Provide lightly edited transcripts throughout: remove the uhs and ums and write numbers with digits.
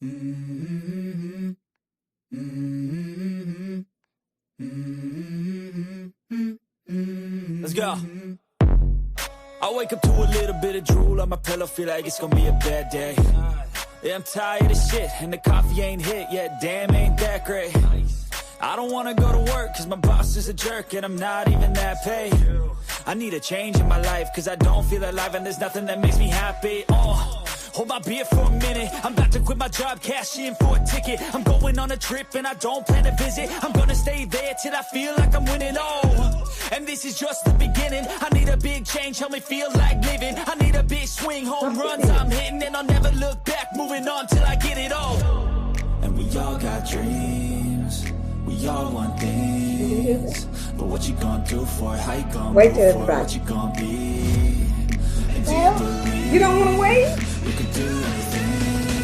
Mm-hmm. Mm-hmm. Mm-hmm. Let's go. I wake up to a little bit of drool on my pillow, feel like it's gonna be a bad day. Yeah, I'm tired of shit, and the coffee ain't hit yet, damn, ain't that great. I don't wanna go to work, cause my boss is a jerk, and I'm not even that paid. I need a change in my life, cause I don't feel alive, and there's nothing that makes me happy. Hold my beer for a minute, I'm about to quit my job, cash in for a ticket. I'm going on a trip and I don't plan to visit. I'm gonna stay there till I feel like I'm winning, and this is just the beginning. I need a big change, help me feel like living. I need a big swing, home runs I'm hitting, and I'll never look back, moving on till I get it all. And we all got dreams, we all want things, but what you gonna do for it? How you gonna move for it? What you gonna be? And do you believe you don't want to wait? you can do anything?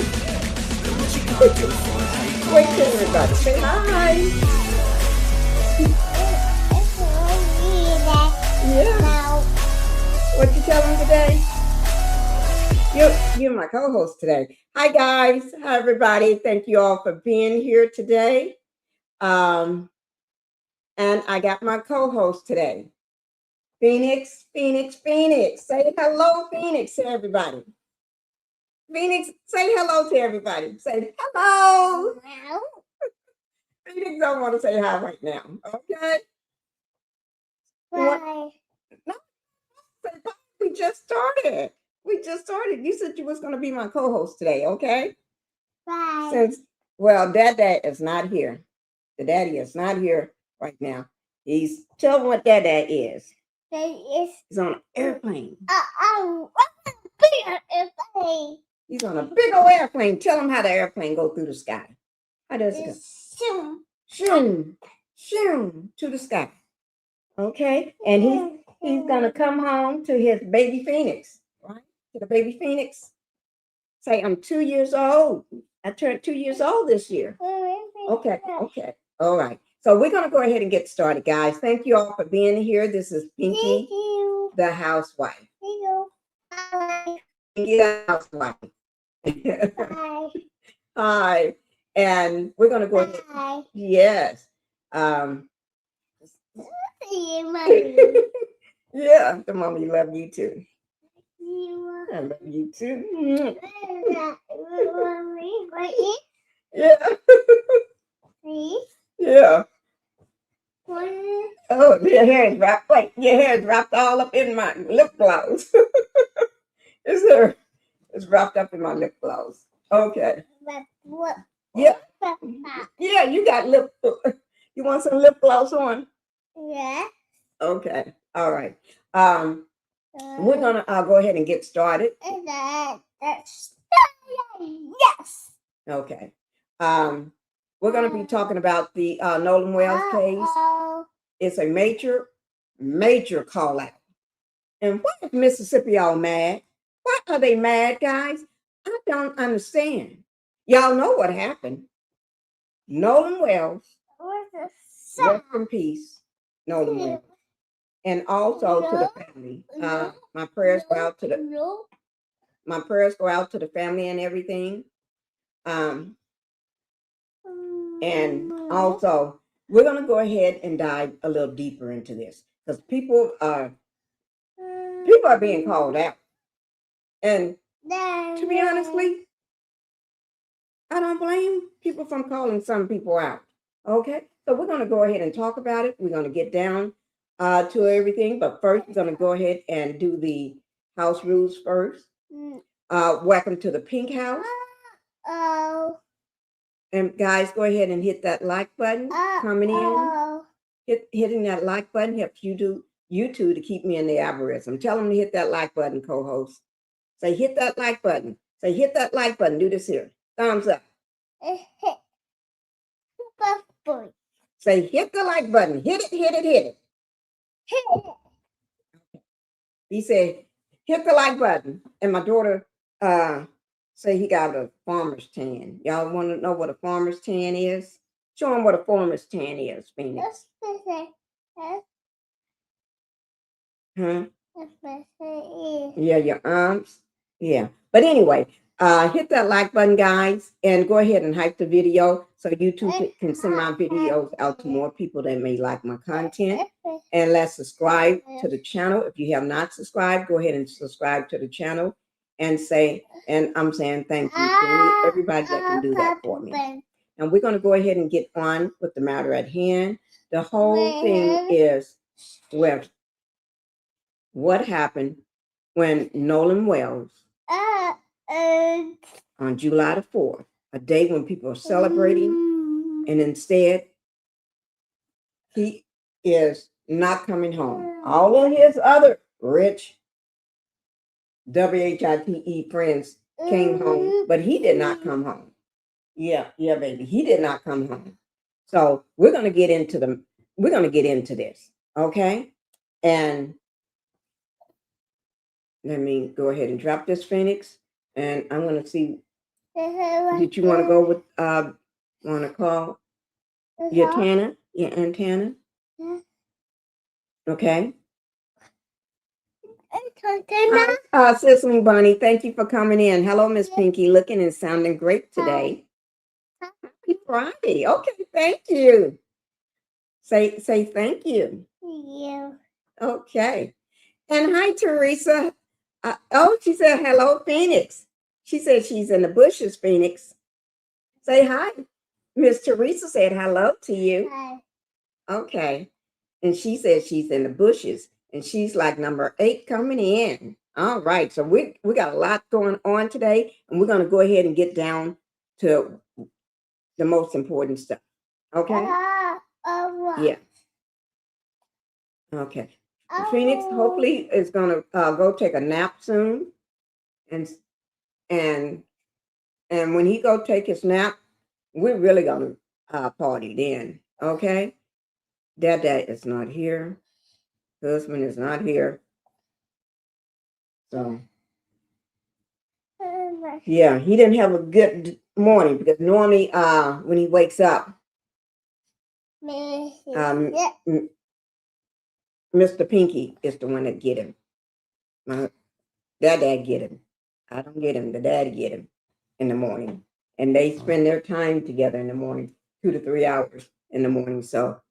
But what you gonna do for it? How you gonna Wait till everybody say hi. Yeah. What you tell them today? You're my co-host today. Hi guys. Hi everybody. Thank you all for being here today. And I got my co-host today. Phoenix. Say hello, Phoenix, to everybody. Phoenix, say hello to everybody. Say hello. Phoenix don't want to say hi right now. Okay? Bye. No, say bye. We just started. You said you was going to be my co-host today, okay? Bye. Dad is not here. The daddy is not here right now. Tell him what Dad is. He's on an airplane. He's on a big old airplane. Tell him how the airplane go through the sky. How does it go? Shoom to the sky. Okay, and he's gonna come home to his baby Phoenix, right? To the baby Phoenix. Say, I'm 2 years old. I turned 2 years old this year. Okay. All right. So we're gonna go ahead and get started, guys. Thank you all for being here. This is Pinkie, the housewife. Pinkie, the housewife. Hi. And we're gonna go ahead. Bye. Yes. Yeah, the mommy love you too. I love you too. Yeah. Yeah. Oh, your hair is wrapped. Wait, your hair is wrapped all up in my lip gloss. It's wrapped up in my lip gloss. Okay. Yeah. Yeah, you got lip. You want some lip gloss on? Yeah. Okay. All right. We're gonna go ahead and get started. Yes. Okay. We're gonna be talking about the Nolan Wells case. It's a major call out. And why is Mississippi all mad? Why are they mad, guys? I don't understand. Y'all know what happened. Nolan Wells, rest in peace, Nolan Wells. And also to the family. My prayers go out to the family and everything. And also, we're going to go ahead and dive a little deeper into this because people are being called out. And to be honestly, I don't blame people from calling some people out. Okay, so we're going to go ahead and talk about it. We're going to get down to everything, but first we're going to go ahead and do the house rules first. Welcome to the Pink House. And guys, go ahead and hit that like button. Coming in, hitting that like button helps you two to keep me in the algorithm. Tell them to hit that like button, co-host. Say hit that like button. Say hit that like button. Do this here. Thumbs up. Say hit the like button. Hit it. He said, hit the like button. And my daughter say he got a farmer's tan. Y'all want to know what a farmer's tan is? Show them what a farmer's tan is, Phoenix. Huh? Yeah, your arms. Yeah. But anyway, hit that like button, guys, and go ahead and hype the video so YouTube can send my videos out to more people that may like my content. And let's subscribe to the channel. If you have not subscribed, go ahead and subscribe to the channel and I'm saying thank you to everybody that can do that for me. And we're going to go ahead and get on with the matter at hand. The whole thing is with what happened when Nolan Wells on July the 4th, a day when people are celebrating, and instead he is not coming home. All of his other rich WHITE friends came home, but he did not come home. Yeah, baby. He did not come home. So we're gonna get into this, okay? And let me go ahead and drop this Phoenix, and I'm gonna see. Did you want to go with want to call your Tana, your Aunt Tana? Okay. Sicily Bunny, thank you for coming in. Hello, Miss Pinky, looking and sounding great today. Happy Friday. Okay, thank you. Say thank you. You. Okay. And hi, Teresa. She said hello, Phoenix. She said she's in the bushes, Phoenix. Say hi. Miss Teresa said hello to you. Hi. Okay. And she said she's in the bushes. And she's like number 8 coming in. All right. So we got a lot going on today. And we're going to go ahead and get down to the most important stuff. Okay? Yeah. Okay. Phoenix hopefully is going to go take a nap soon. And when he go take his nap, we're really going to party then. Okay? Dad is not here. Husband is not here. So, yeah, he didn't have a good morning because normally when he wakes up, Mr. Pinky is the one that get him. My dad get him. I don't get him. The dad get him in the morning. And they spend their time together in the morning, 2 to 3 hours in the morning. So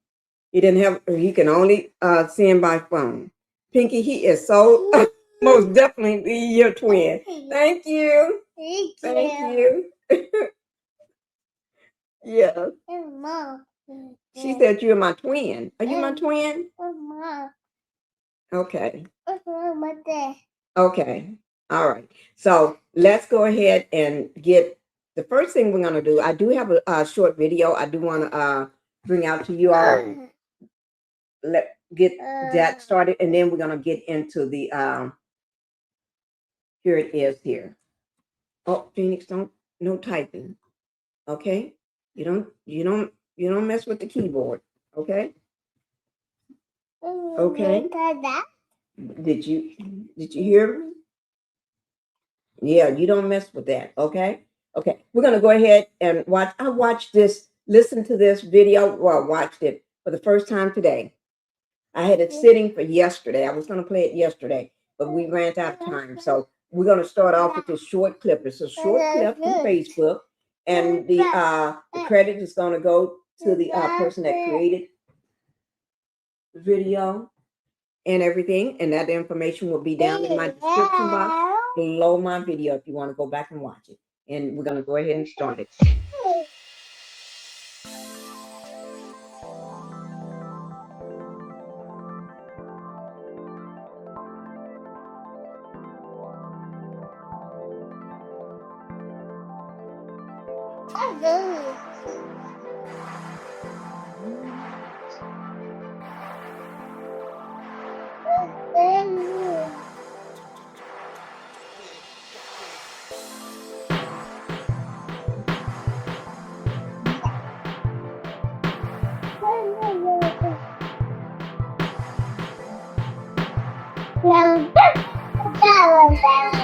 he can only see him by phone. Pinky, he is so most definitely your twin. Thank you. Thank you. Yeah. She said you're my twin. Are you my twin? Okay. Okay. All right. So let's go ahead and get the first thing we're going to do. I do have a short video I do want to bring out to you all. Get that started, and then we're going to get into the here it is here. Oh, Phoenix, no typing. Okay? You don't mess with the keyboard. Okay? Okay. Did you hear me? Yeah, you don't mess with that. Okay? Okay. We're gonna go ahead and watch. I watched this, listen to this video. Well, I watched it for the first time today. I had it sitting for yesterday. I was gonna play it yesterday, but we ran out of time. So we're gonna start off with this short clip. It's a short clip from Facebook, and the credit is gonna go to the person that created the video and everything, and that information will be down in my description box below my video if you want to go back and watch it. And we're gonna go ahead and start it.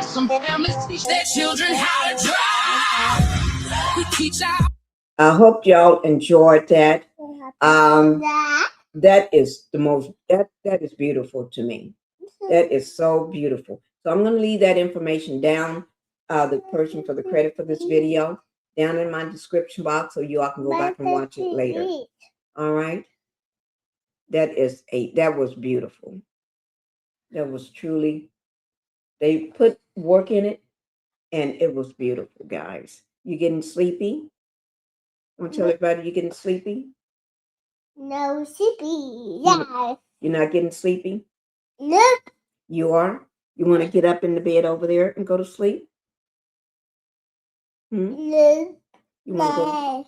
Some families teach their children how to drive. We teach our. I hope y'all enjoyed that. That is the most that is beautiful to me. That is so beautiful. So I'm going to leave that information down the person for the credit for this video down in my description box so you all can go back and watch it later. All right. That was beautiful. That was truly, they put work in it and it was beautiful, guys. You getting sleepy? Want to tell everybody you're getting sleepy? No, sleepy. Yeah. You're not getting sleepy? Nope. You are? You want to get up in the bed over there and go to sleep? Nope. You want to go?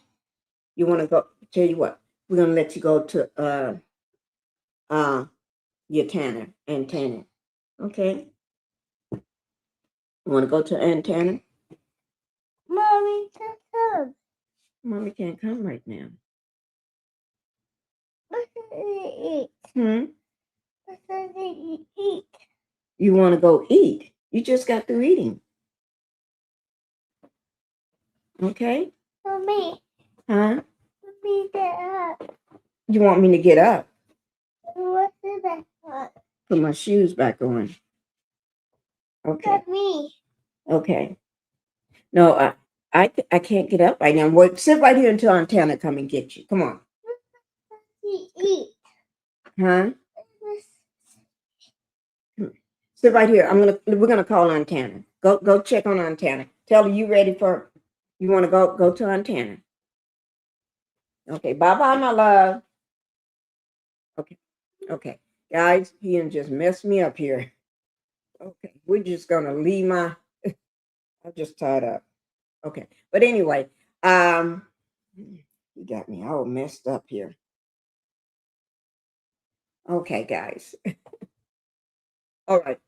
You want to go? Tell you what, we're gonna let you go to your Tanner and Tanner. Okay. You want to go to Aunt Tanner? Mommy can't come. Mommy can't come right now. What should we eat? What should we eat? You want to go eat? You just got through eating. Okay. Mommy. Huh? Mommy, get up. You want me to get up? What's the best one? Put my shoes back on. Okay. Let me. Okay. No, I can't get up right now. Wait, sit right here until Aunt Tanner come and get you. Come on. Eat. Huh? Sit right here. We're gonna call Aunt Tanner. Go check on Aunt Tanner. Tell her you ready for. You want to go to Aunt Tanner. Okay. Bye, my love. Okay, guys, he done just messed me up here. Okay, we're just gonna leave my. I just tied up. Okay, but anyway, you got me all messed up here. Okay, guys. All right.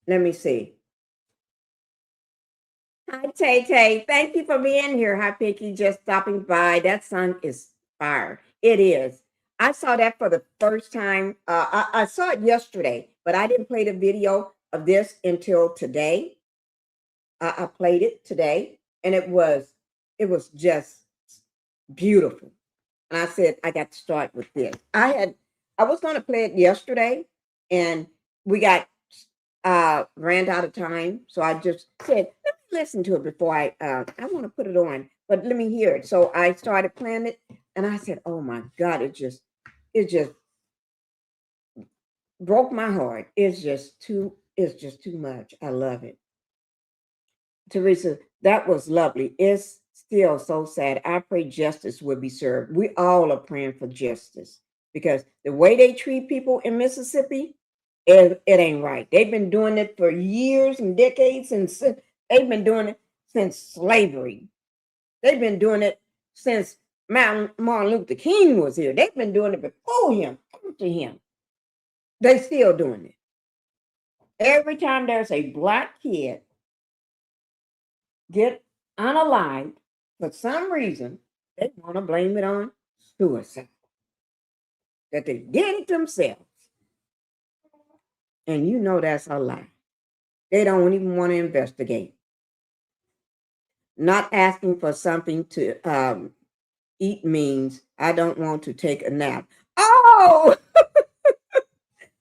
Let me see. Hi, Tay Tay. Thank you for being here. Hi, Pinkie. Just stopping by. That sun is fire. It is. I saw that for the first time. I saw it yesterday, but I didn't play the video of this until today. I played it today, and it was just beautiful. And I said, I got to start with this. I was going to play it yesterday, and we got ran out of time. So I just said, let me listen to it before I want to put it on, but let me hear it. So I started playing it, and I said, oh my God, it just broke my heart. It's just too much. I love it. Teresa, that was lovely. It's still so sad. I pray justice will be served. We all are praying for justice because the way they treat people in Mississippi, it ain't right. They've been doing it for years and decades, and they've been doing it since slavery. They've been doing it since Martin Luther King was here. They've been doing it before him, after him. They still doing it. Every time there's a Black kid get unalived, for some reason, they want to blame it on suicide. That they did it themselves. And you know that's a lie. They don't even want to investigate. Not asking for something to eat means I don't want to take a nap. Oh!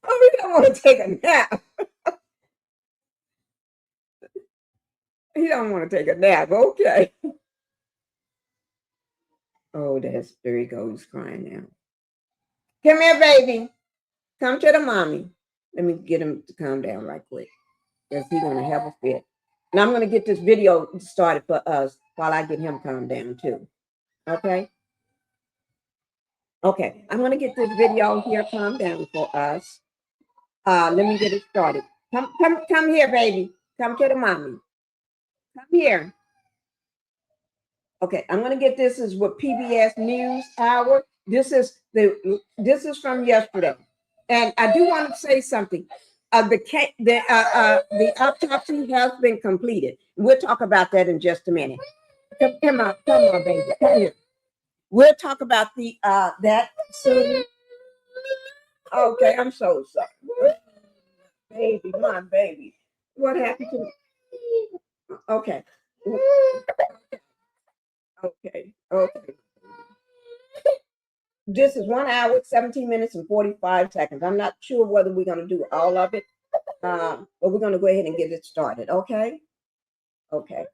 We don't want to take a nap. He don't want to take a nap. Okay. Oh, there he goes crying now. Come here, baby. Come to the mommy. Let me get him to calm down right quick. Because he's going to have a fit. And I'm going to get this video started for us while I get him calmed down too. Okay? Okay. I'm going to get this video here calmed down for us. Let me get it started. Come here, baby. Come to the mommy. Come here. Okay, I'm going to get this is what PBS NewsHour. This is from yesterday, and I do want to say something. The autopsy has been completed. We'll talk about that in just a minute. Come on, baby. Come here. We'll talk about that soon. Okay, I'm so sorry, baby, my baby. What happened to me? Okay. Okay. This is 1 hour, 17 minutes, and 45 seconds. I'm not sure whether we're going to do all of it, But we're going to go ahead and get it started, okay? Okay.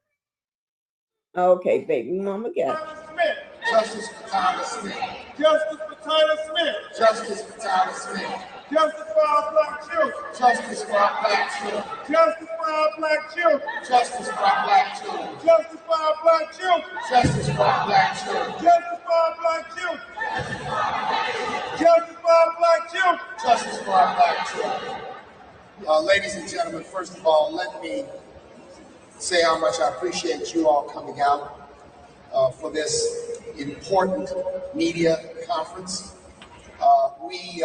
Okay, baby mama got it. Justice for Tyler Smith. Justice for Tyler Smith. Justice for Tyler Smith. Justice for our black children. Justice for our black children. Justice for our black children. Justice for our black children. Justice for our black children. Justice for our black children. Justice for our black children. Justice for our black children. Justice for our black children. Ladies and gentlemen, first of all, let me say how much I appreciate you all coming out for this important media conference. We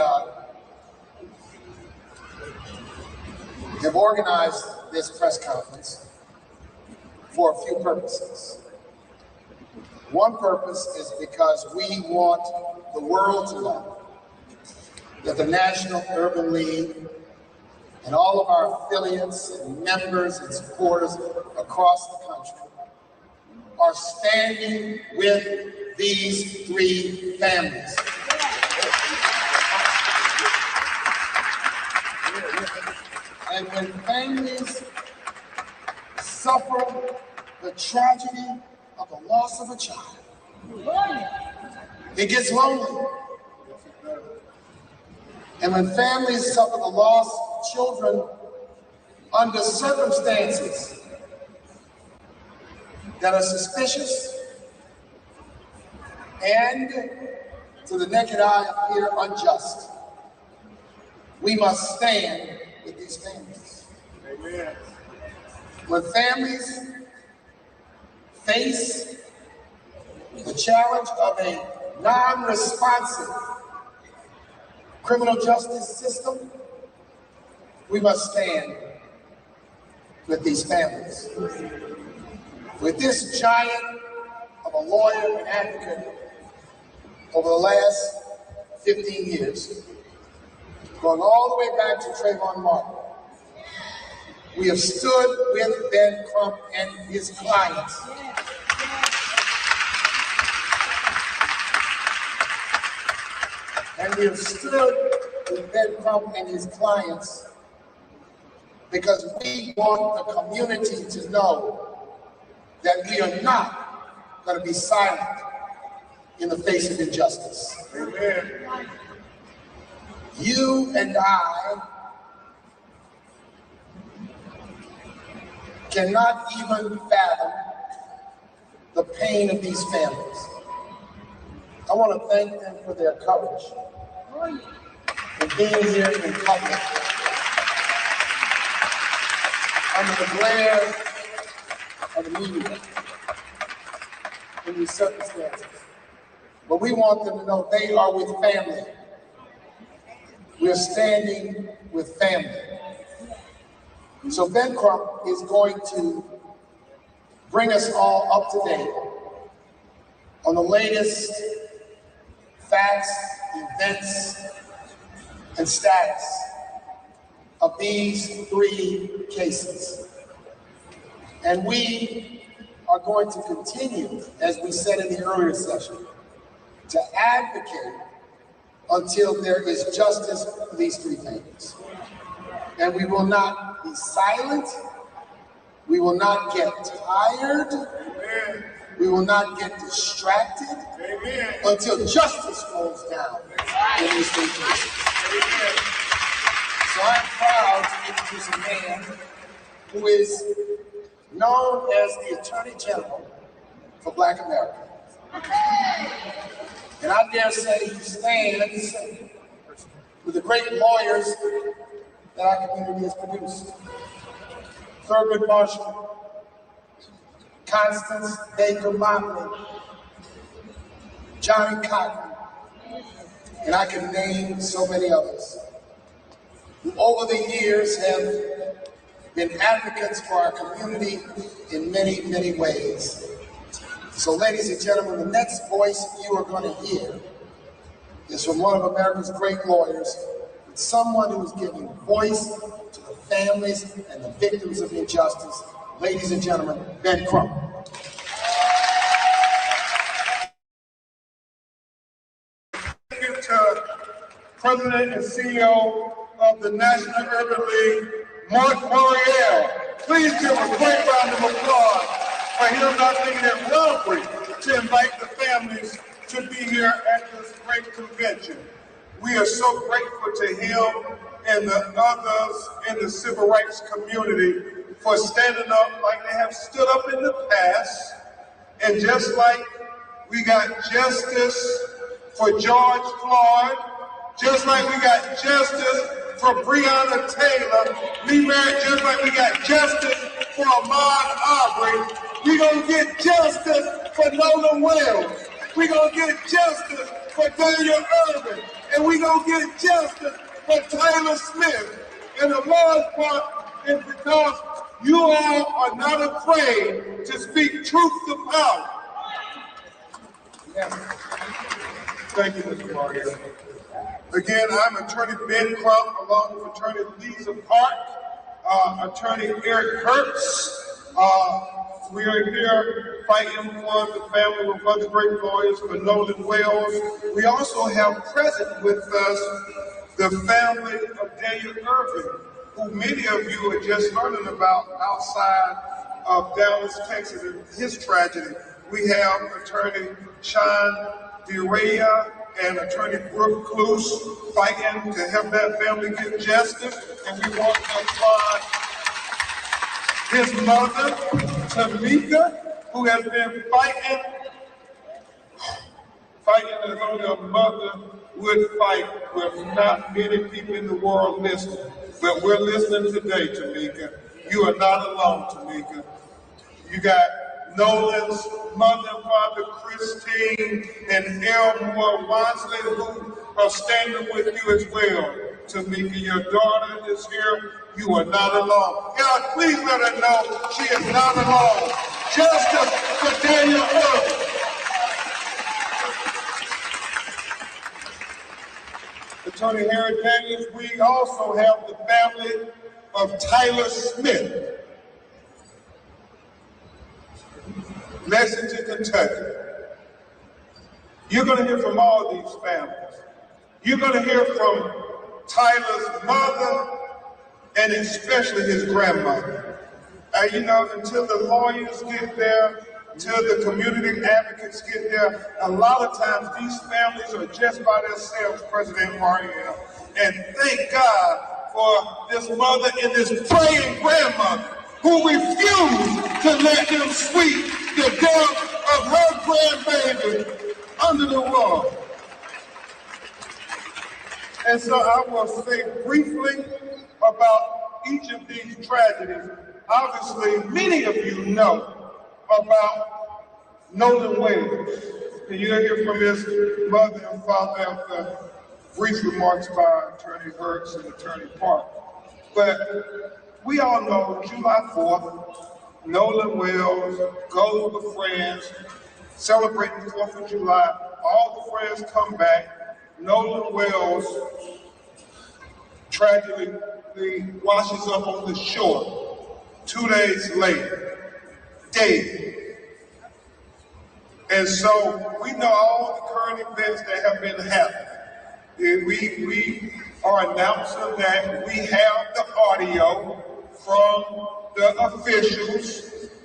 have organized this press conference for a few purposes. One purpose is because we want the world to know that the National Urban League and all of our affiliates and members and supporters across the country are standing with these three families. And when families suffer the tragedy of the loss of a child, it gets lonely. And when families suffer the loss of children under circumstances that are suspicious and to the naked eye appear unjust, we must stand with these families. Amen. When families face the challenge of a non-responsive criminal justice system, we must stand with these families. With this giant of a lawyer and advocate over the last 15 years, going all the way back to Trayvon Martin, we have stood with Ben Crump and his clients. And we have stood with Ben Crump and his clients because we want the community to know that we are not going to be silent in the face of injustice. Amen. You and I cannot even fathom the pain of these families. I want to thank them for their courage and being here in public under the glare of the media in these circumstances. But we want them to know they are with family. We're standing with family. So Ben Crump is going to bring us all up to date on the latest facts, events, and status of these three cases. And we are going to continue, as we said in the earlier session, to advocate until there is justice for these three families. And we will not be silent. We will not get tired. Amen. We will not get distracted. Amen. Until justice falls down in these three cases. Amen. So I'm proud to introduce a man who is known as the Attorney General for Black America. And I dare say he stands with the great lawyers that our community has produced. Thurgood Marshall, Constance Baker Motley, Johnny Cotton, and I can name so many others, who over the years have been advocates for our community in many, many ways. So ladies and gentlemen, the next voice you are going to hear is from one of America's great lawyers, someone who is giving voice to the families and the victims of injustice. Ladies and gentlemen, Ben Crump. Thank you to President and CEO of the National Urban League, Mark Moriel. Please give a great round of applause for him not thinking it robbery to invite the families to be here at this great convention. We are so grateful to him and the others in the civil rights community for standing up like they have stood up in the past. And just like we got justice for George Floyd, just like we got justice for Breonna Taylor, Lee Merritt, just like we got justice for Ahmaud Arbery, we gonna get justice for Nolan Wells. We gonna get justice for Daniel Irvin. And we gonna get justice for Taylor Smith. And the large part is because you all are not afraid to speak truth to power. Yes. Thank you, Mr. Mario. Again, I'm Attorney Ben Crump, along with Attorney Lisa Park, Attorney Eric Hertz. We are here fighting for the family with other great lawyers for Nolan Wells. We also have present with us the family of Daniel Irvin, who many of you are just learning about outside of Dallas, Texas, and his tragedy. We have Attorney Sean DeRaya and Attorney Brooke Cluse fighting to help that family get justice. And we want to applaud his mother, Tamika, who has been fighting as only a mother would fight with not many people in the world listening. But we're listening today, Tamika. You are not alone, Tamika. You got Nolan's mother and father, Christine, and Elmore Wansley, who are standing with you as well. Tamika, your daughter is here. You are not alone. God, please let her know she is not alone. Justice for Daniel Irvin. Attorney Harry Daniels, we also have the family of Tyler Smith, Lexington, Kentucky. You're going to hear from all these families. You're going to hear from Tyler's mother and especially his grandmother. Until the lawyers get there, until the community advocates get there, a lot of times these families are just by themselves, President Mariel. And thank God for this mother and this praying grandmother who refused to let them sweep the death of her grandbaby under the rug. And so I will say briefly about each of these tragedies. Obviously, many of you know about Nolan Wells. And you'll hear from his mother and father after brief remarks by Attorney Hertz and Attorney Park. But we all know July 4th, Nolan Wells goes with friends, celebrating the 4th of July. All the friends come back. Nolan Wells tragically washes up on the shore 2 days later, dead. And so we know all the current events that have been happening. And we are announcing that we have the audio from the officials,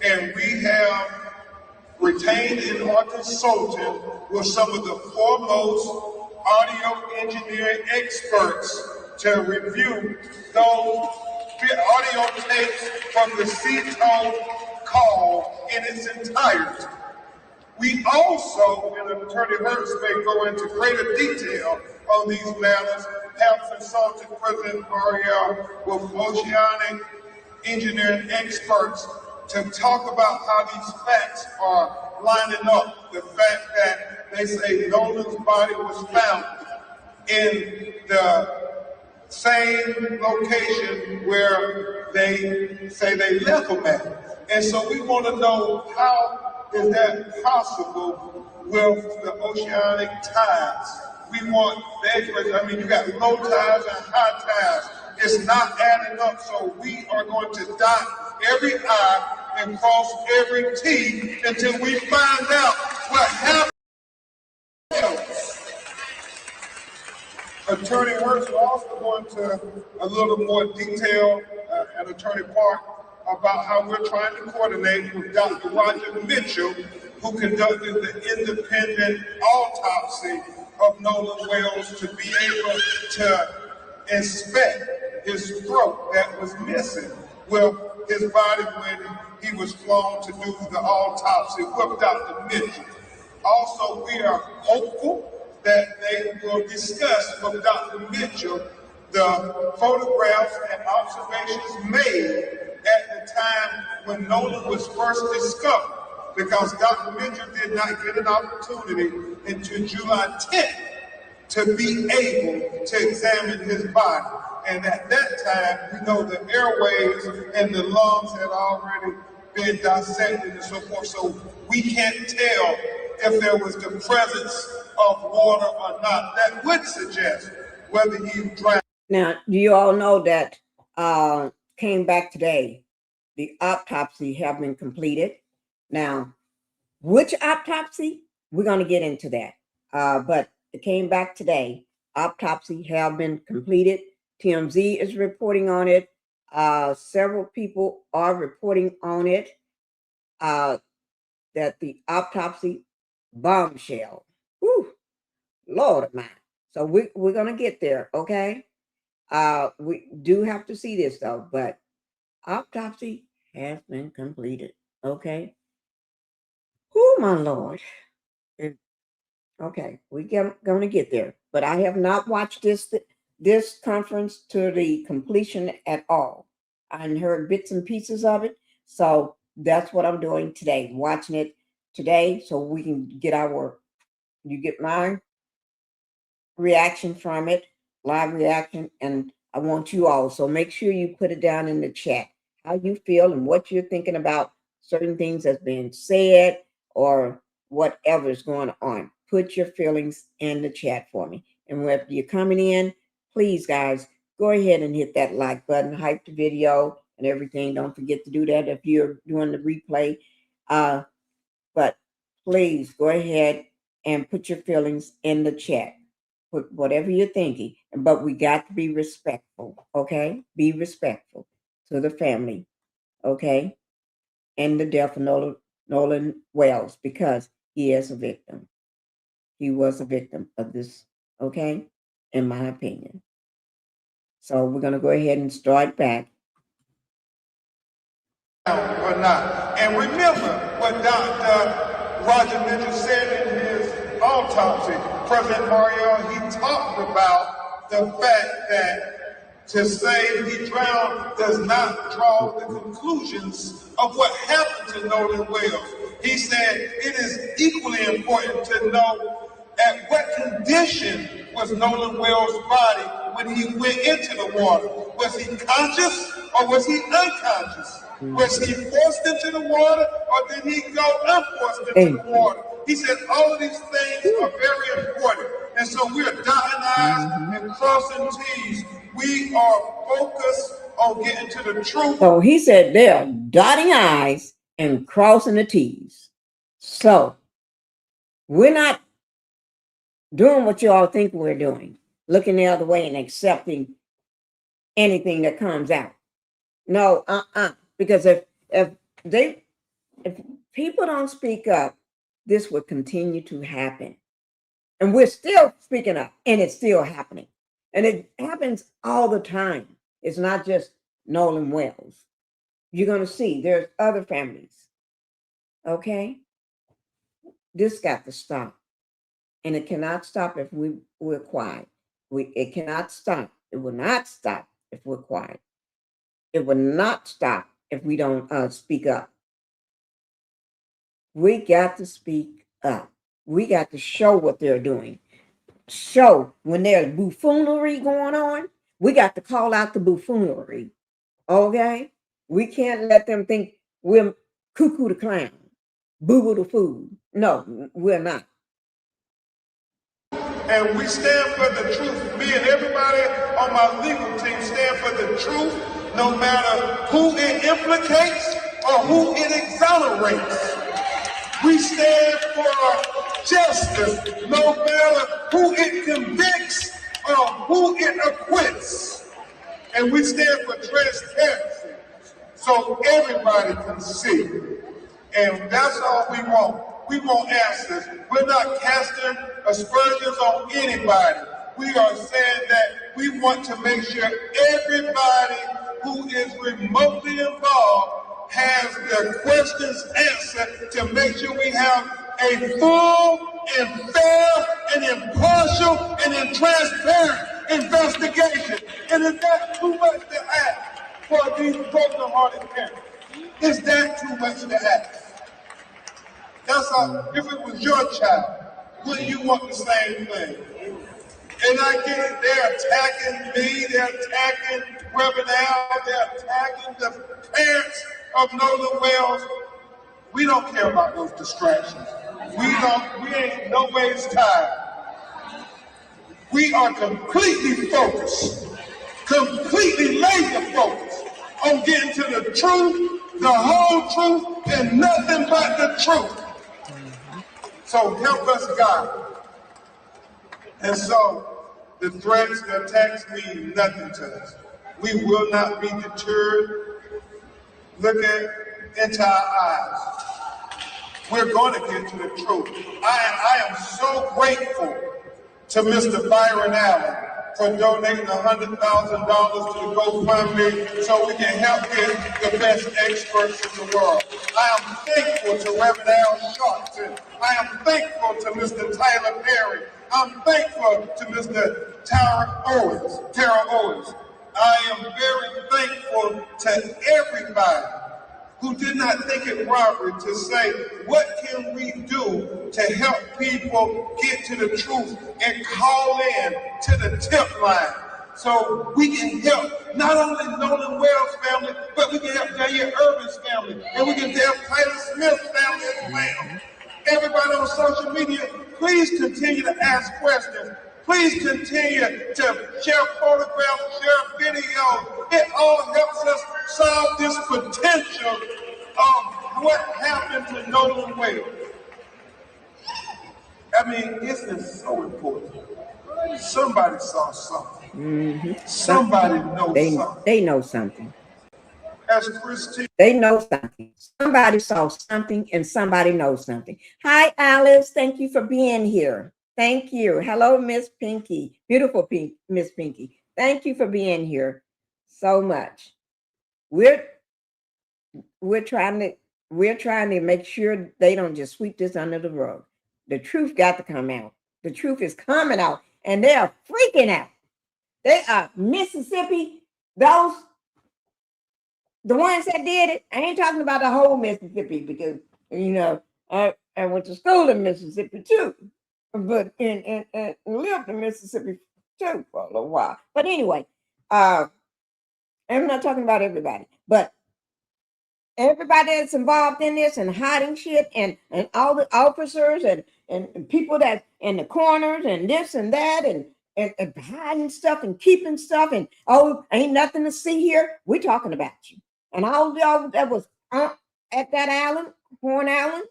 and we have retained and are consulting with some of the foremost audio engineering experts to review those audio tapes from the CTO call in its entirety. We also, and Attorney Hertz may go into greater detail on these matters, have consulted President Mariel with oceanic engineering experts to talk about how these facts are lining up. The fact that they say Nolan's body was found in the same location where they say they left him at. And so we want to know, how is that possible with the oceanic tides? We want the experts. I mean, you got low tides and high tides. It's not adding up, so we are going to dot every I and cross every T until we find out what happened. Attorney Works will also go into a little more detail and Attorney Park about how we're trying to coordinate with Dr. Roger Mitchell, who conducted the independent autopsy of Nolan Wells, to be able to inspect his throat that was missing with his body when he was flown to do the autopsy with Dr. Mitchell. Also, we are hopeful that they will discuss with Dr. Mitchell the photographs and observations made at the time when Nolan was first discovered, because Dr. Mitchell did not get an opportunity until July 10th to be able to examine his body. And at that time, we know the airways and the lungs had already been dissected and so forth, so we can't tell if there was the presence of water or not. That would suggest whether he drowned. Now, you all know that came back today. The autopsy have been completed. Now, which autopsy? We're going to get into that. But it came back today. Autopsy have been completed. TMZ is reporting on it. Several people are reporting on it. That the autopsy bombshell. Whew, Lord of mine. So we're going to get there, okay? We do have to see this, though, but autopsy has been completed, okay? Oh, my Lord. Okay, we're going to get there. But I have not watched this conference to the completion at all. I heard bits and pieces of it, so that's what I'm doing today, watching it today so we can get you get my reaction from it, live reaction, and I want you all, so make sure you put it down in the chat, how you feel and what you're thinking about certain things that's being said or whatever is going on. Put your feelings in the chat for me. And if you're coming in, please, guys, go ahead and hit that like button, hype the video and everything. Don't forget to do that if you're doing the replay. But please go ahead and put your feelings in the chat. Put whatever you're thinking. But we got to be respectful, okay? Be respectful to the family, okay? And the death of Nolan Wells, because he is a victim. He was a victim of this, okay? In my opinion. So we're going to go ahead and start back. Or not. And remember what Dr. Roger Mitchell said in his autopsy. President Mario, he talked about the fact that to say he drowned does not draw the conclusions of what happened to Nolan Wells. He said it is equally important to know at what condition was Nolan Wells' body when he went into the water. Was he conscious or was he unconscious? Was he forced into the water or did he go unforced into the water? He said all of these things are very important. And so we are dotting I's and crossing T's. We are focused on getting to the truth. So he said they're dotting I's and crossing the T's. So we're not doing what you all think we're doing, looking the other way and accepting anything that comes out. No, because if people don't speak up, this will continue to happen. And we're still speaking up, and it's still happening. And it happens all the time. It's not just Nolan Wells. You're going to see there's other families. Okay? This got to stop. And it cannot stop if we're quiet. It cannot stop. It will not stop if we're quiet. It will not stop if we don't speak up. We got to speak up. We got to show what they're doing. Show when there's buffoonery going on, we got to call out the buffoonery. Okay? We can't let them think we're cuckoo the clown, boo-boo the fool. No, we're not. And we stand for the truth. Me and everybody on my legal team stand for the truth, no matter who it implicates or who it exonerates. We stand for justice, no matter who it convicts who it acquits. And we stand for transparency so everybody can see. And that's all we want. We want answers. We're not casting aspersions on anybody. We are saying that we want to make sure everybody who is remotely involved has their questions answered to make sure we have a full and fair and impartial and transparent investigation. And is that too much to ask for these broken-hearted parents? Is that too much to ask? That's all. If it was your child, wouldn't you want the same thing? And I get it, they're attacking me, they're attacking Reverend Al, they're attacking the parents of Nolan Wells. We don't care about those distractions. We ain't no ways tired. We are completely focused, completely laser focused on getting to the truth, the whole truth, and nothing but the truth. So help us, God. And so the threats, the attacks mean nothing to us. We will not be deterred. Look into our eyes. We're going to get to the truth. I am so grateful to Mr. Byron Allen for donating $100,000 to the GoFundMe so we can help get the best experts in the world. I am thankful to Reverend Al Sharpton. I am thankful to Mr. Tyler Perry. I'm thankful to Mr. Tara Owens. I am very thankful to everybody who did not think it robbery to say, what can we do to help people get to the truth and call in to the tip line so we can help not only Nolan Wells' family, but we can help Daniel Irvin's family, and we can help Tyler Smith's family as well. Everybody on social media, please continue to ask questions. Please continue to share photographs, share videos. It all helps us solve this potential of what happened to Nolan Wells. I mean, isn't it so important? Somebody saw something. Mm-hmm. Somebody knows something. They know something. As Christine. They know something. Somebody saw something and somebody knows something. Hi, Alice. Thank you for being here. Thank you. Hello, Miss Pinkie. Beautiful Miss Pinkie. Thank you for being here so much. We're trying to make sure they don't just sweep this under the rug. The truth got to come out. The truth is coming out, and they are freaking out. They are Mississippi, the ones that did it. I ain't talking about the whole Mississippi because, I went to school in Mississippi too, but and lived in Mississippi too for a little while. But anyway, I'm not talking about everybody, but everybody that's involved in this and hiding shit and all the officers and people that in the corners and this and that and hiding stuff and keeping stuff and ain't nothing to see here. We're talking about you. And all y'all that was at that Horn Island,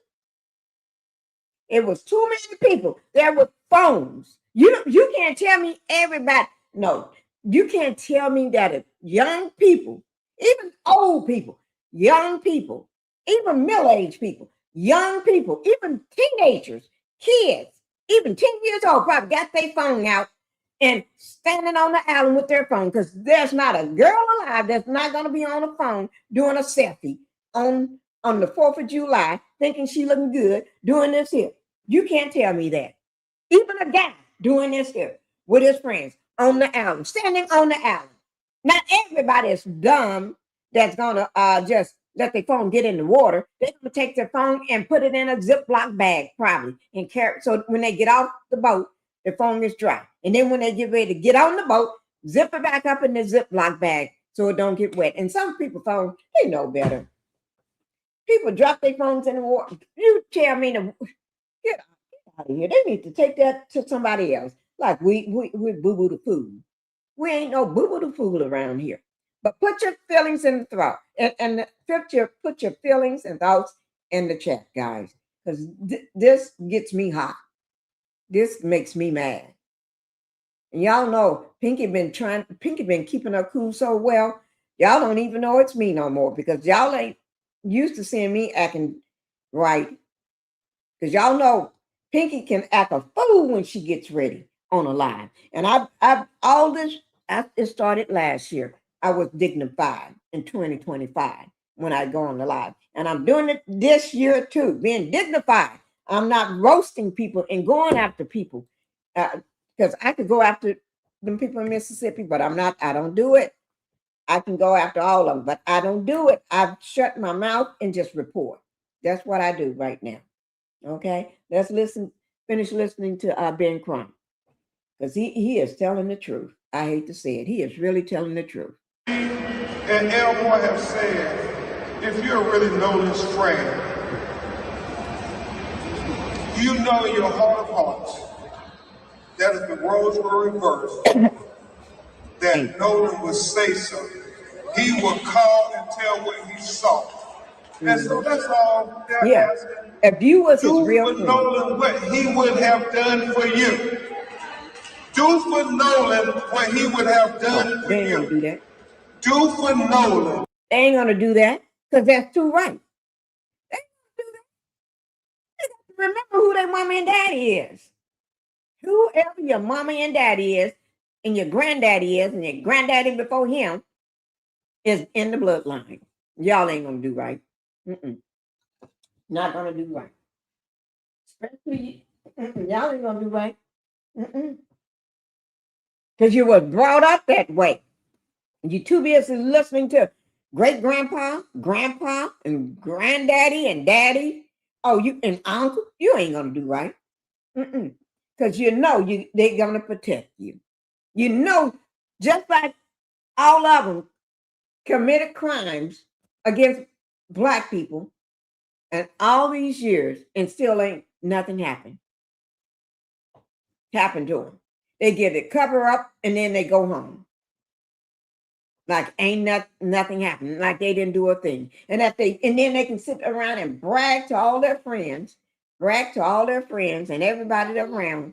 it was too many people. There were phones. You can't tell me everybody. No, you can't tell me that if young people, even old people, young people, even middle-aged people, young people, even teenagers, kids, even 10 years old, probably got their phone out and standing on the island with their phone, because there's not a girl alive that's not going to be on the phone doing a selfie on the 4th of July, thinking she looking good, doing this here. You can't tell me that. Even a guy doing this here with his friends on the island, standing on the island. Not everybody is dumb that's going to just let their phone get in the water. They're going to take their phone and put it in a Ziploc bag, probably, and carry. So when they get off the boat, the phone is dry. And then when they get ready to get on the boat, zip it back up in the Ziploc bag so it don't get wet. And some people phone, they know better. People drop their phones in the water. You tell me to get out of here. They need to take that to somebody else. Like we boo-boo the fool. We ain't no boo-boo the fool around here. But put your feelings in the thought and put your feelings and thoughts in the chat, guys. Because this gets me hot. This makes me mad. And y'all know Pinkie been keeping her cool so well. Y'all don't even know it's me no more because y'all ain't used to seeing me acting right. Because y'all know Pinkie can act a fool when she gets ready on a live. And it started last year. I was dignified in 2025 when I go on the live. And I'm doing it this year too, being dignified. I'm not roasting people and going after people. Because I could go after them people in Mississippi, but I don't do it. I can go after all of them, but I don't do it. I've shut my mouth and just report. That's what I do right now. Okay, let's finish listening to Ben Crump. Because he is telling the truth. I hate to say it. He is really telling the truth. And Elmore have said, if you're really Nolan's friend, you know in your heart of hearts that if the roles were reversed, that Nolan would say something. He would call and tell what he saw. And so that's all they're asking. If you was his real friend, do for Nolan what he would have done for you. Do for Nolan what he would have done for you. They ain't gonna do that. Do for Nolan. They ain't gonna do that because that's too right. They ain't gonna do that. They got to remember who their mama and daddy is. Whoever your mama and daddy is, and your granddaddy is, and your granddaddy before him is in the bloodline. Y'all ain't gonna do right. Not gonna do right. Especially y'all ain't gonna do right. Because you were brought up that way. You too busy listening to great grandpa, grandpa, and granddaddy and daddy. Oh, you and uncle, you ain't gonna do right. Because you know they're gonna protect you. You know, just like all of them committed crimes against Black people and all these years, and still ain't nothing happened to them. They get it cover up and then they go home. Like ain't nothing happened. Like they didn't do a thing. And then they can sit around and brag to all their friends and everybody around,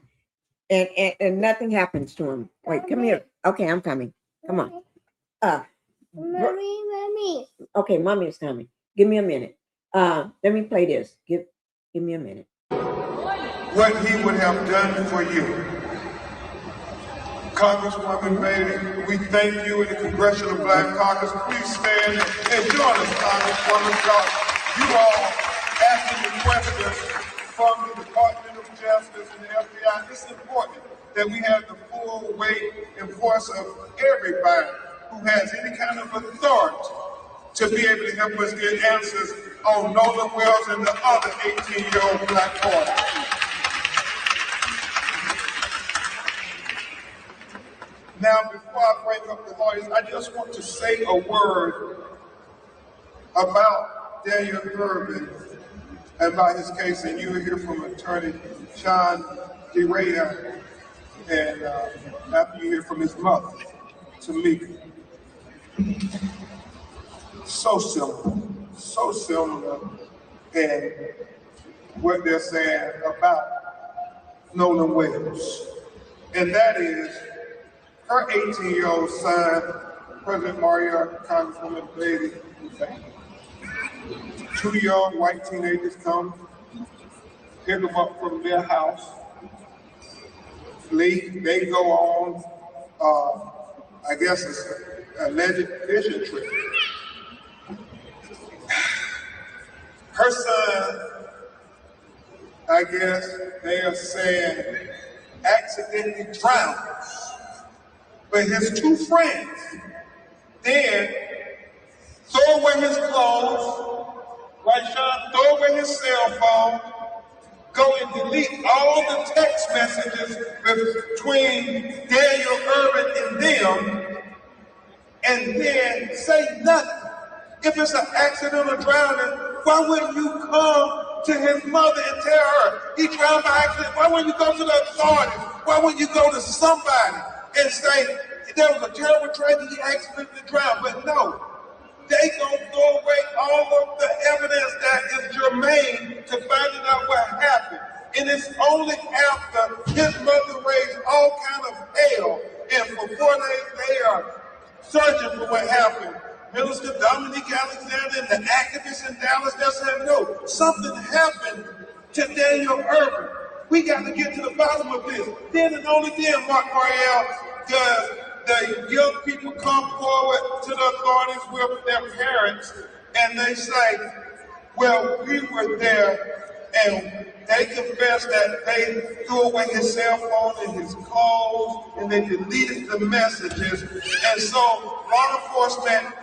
and nothing happens to them. Wait, come here. Okay, I'm coming. Come on. Mommy. Okay, mommy is coming. Give me a minute. Let me play this. Give me a minute. What he would have done for you. Congresswoman Bailey, we thank you in the Congressional Black Caucus. Please stand and join us, Congresswoman. You all asking the questions from the Department of Justice and the FBI. It's important that we have the full weight and force of everybody who has any kind of authority to be able to help us get answers on Nolan Wells and the other 18-year-old Black boys. Now, before I bring up the lawyers, I just want to say a word about Daniel Irvin and about his case, and you will hear from Attorney Sean DeRaya, and after you hear from his mother, Tamika. So similar in what they're saying about Nolan Wells, and that is her 18-year-old son, President Maria, Congresswoman Bailey, 2 young white teenagers come, pick them up from their house, leave, they go on, I guess it's an alleged fishing trip. Her son, I guess they are saying, accidentally drowns. But his two friends then throw away his clothes, right, Sean? Throw away his cell phone, go and delete all the text messages between Daniel Irvin and them, and then say nothing. If it's an accidental drowning, why wouldn't you come to his mother and tell her he drowned by accident? Why wouldn't you go to the authorities? Why wouldn't you go to somebody and say there was a terrible tragedy, he accidentally drowned? But no, they gonna throw away all of the evidence that is germane to finding out what happened. And it's only after his mother raised all kind of hell Dallas just said, no, something happened to Daniel Irvin. We got to get to the bottom of this. Then and only then, Mark Mariel, does the young people come forward to the authorities with their parents and they say, well, we were there, and they confessed that they threw away his cell phone and his calls, and they deleted the messages. And so law enforcement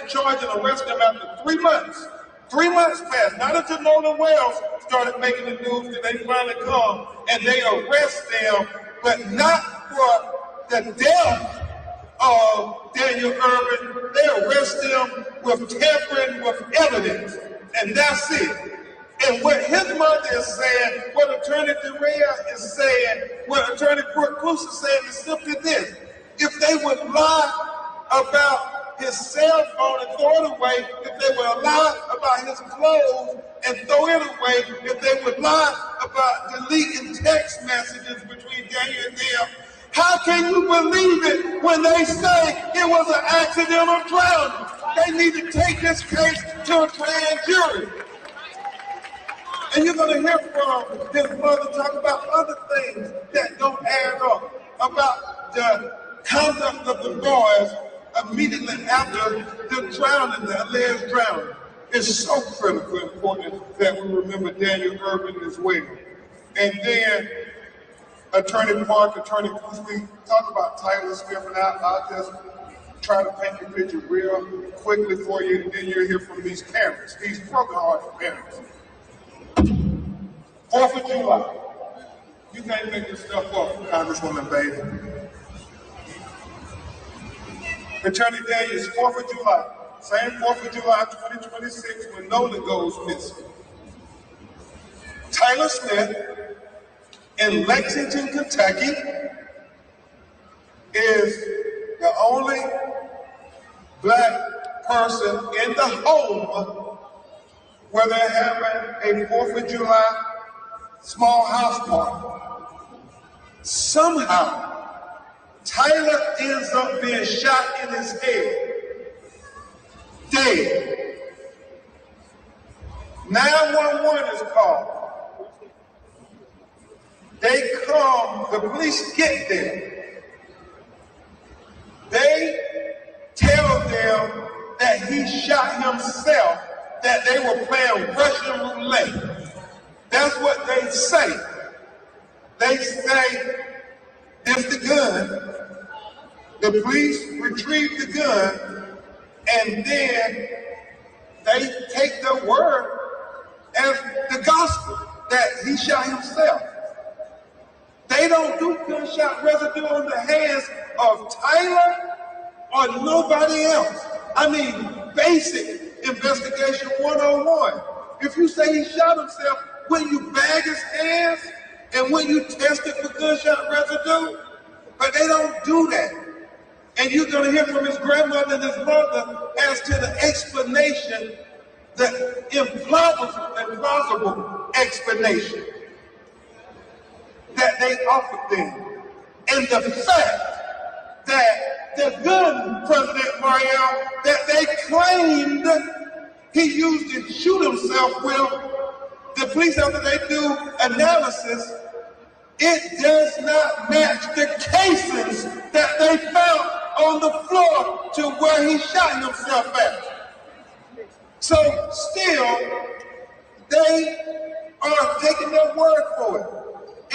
charged and arrested him after 3 months. 3 months passed, not until Nolan Wells started making the news that they finally come and they arrest them, but not for the death of Daniel Irvin. They arrest him with tampering with evidence, and that's it. And what his mother is saying, what Attorney Derea is saying, what Attorney Crump is saying is simply this. If they would lie about his cell phone and throw it away, if they would lie about his clothes and throw it away, if they would lie about deleting text messages between Daniel and them, how can you believe it when they say it was an accidental drowning? They need to take this case to a grand jury. And you're going to hear from his mother talk about other things that don't add up, about the conduct of the boys immediately after the drowning, the alleged drowning. It's so critically important that we remember Daniel Irvin as well. And then Attorney Park, Attorney Coosley, talk about Tyler Smith, and I'll just try to paint the picture real quickly for you, and then you'll hear from these parents, these broken-hearted parents. 4th of July. You can't make this stuff up, Congresswoman Bailey. Attorney Daniels, 4th of July. Same 4th of July, 2026, when Nolan goes missing. Tyler Smith in Lexington, Kentucky, is the only black person in the home where they're having a 4th of July small house party. Somehow, Tyler ends up being shot in his head, dead. 911 is called. They come, the police get there. They tell them that he shot himself, that they were playing Russian roulette. That's what they say. They say, it's the gun. The police retrieve the gun, and then they take their word as the gospel that he shot himself. They don't do gunshot residue on the hands of Tyler or nobody else. I mean, basic investigation 101. If you say he shot himself, when you bag his hands and when you test it for gunshot residue, but they don't do that. And you're going to hear from his grandmother and his mother as to the explanation, the implausible explanation that they offered them. And the fact that the gun, President Mariel, that they claimed he used to shoot himself with, the police, after they do analysis, it does not match the casings that they found on the floor to where he shot himself at. So still, they are taking their word for it.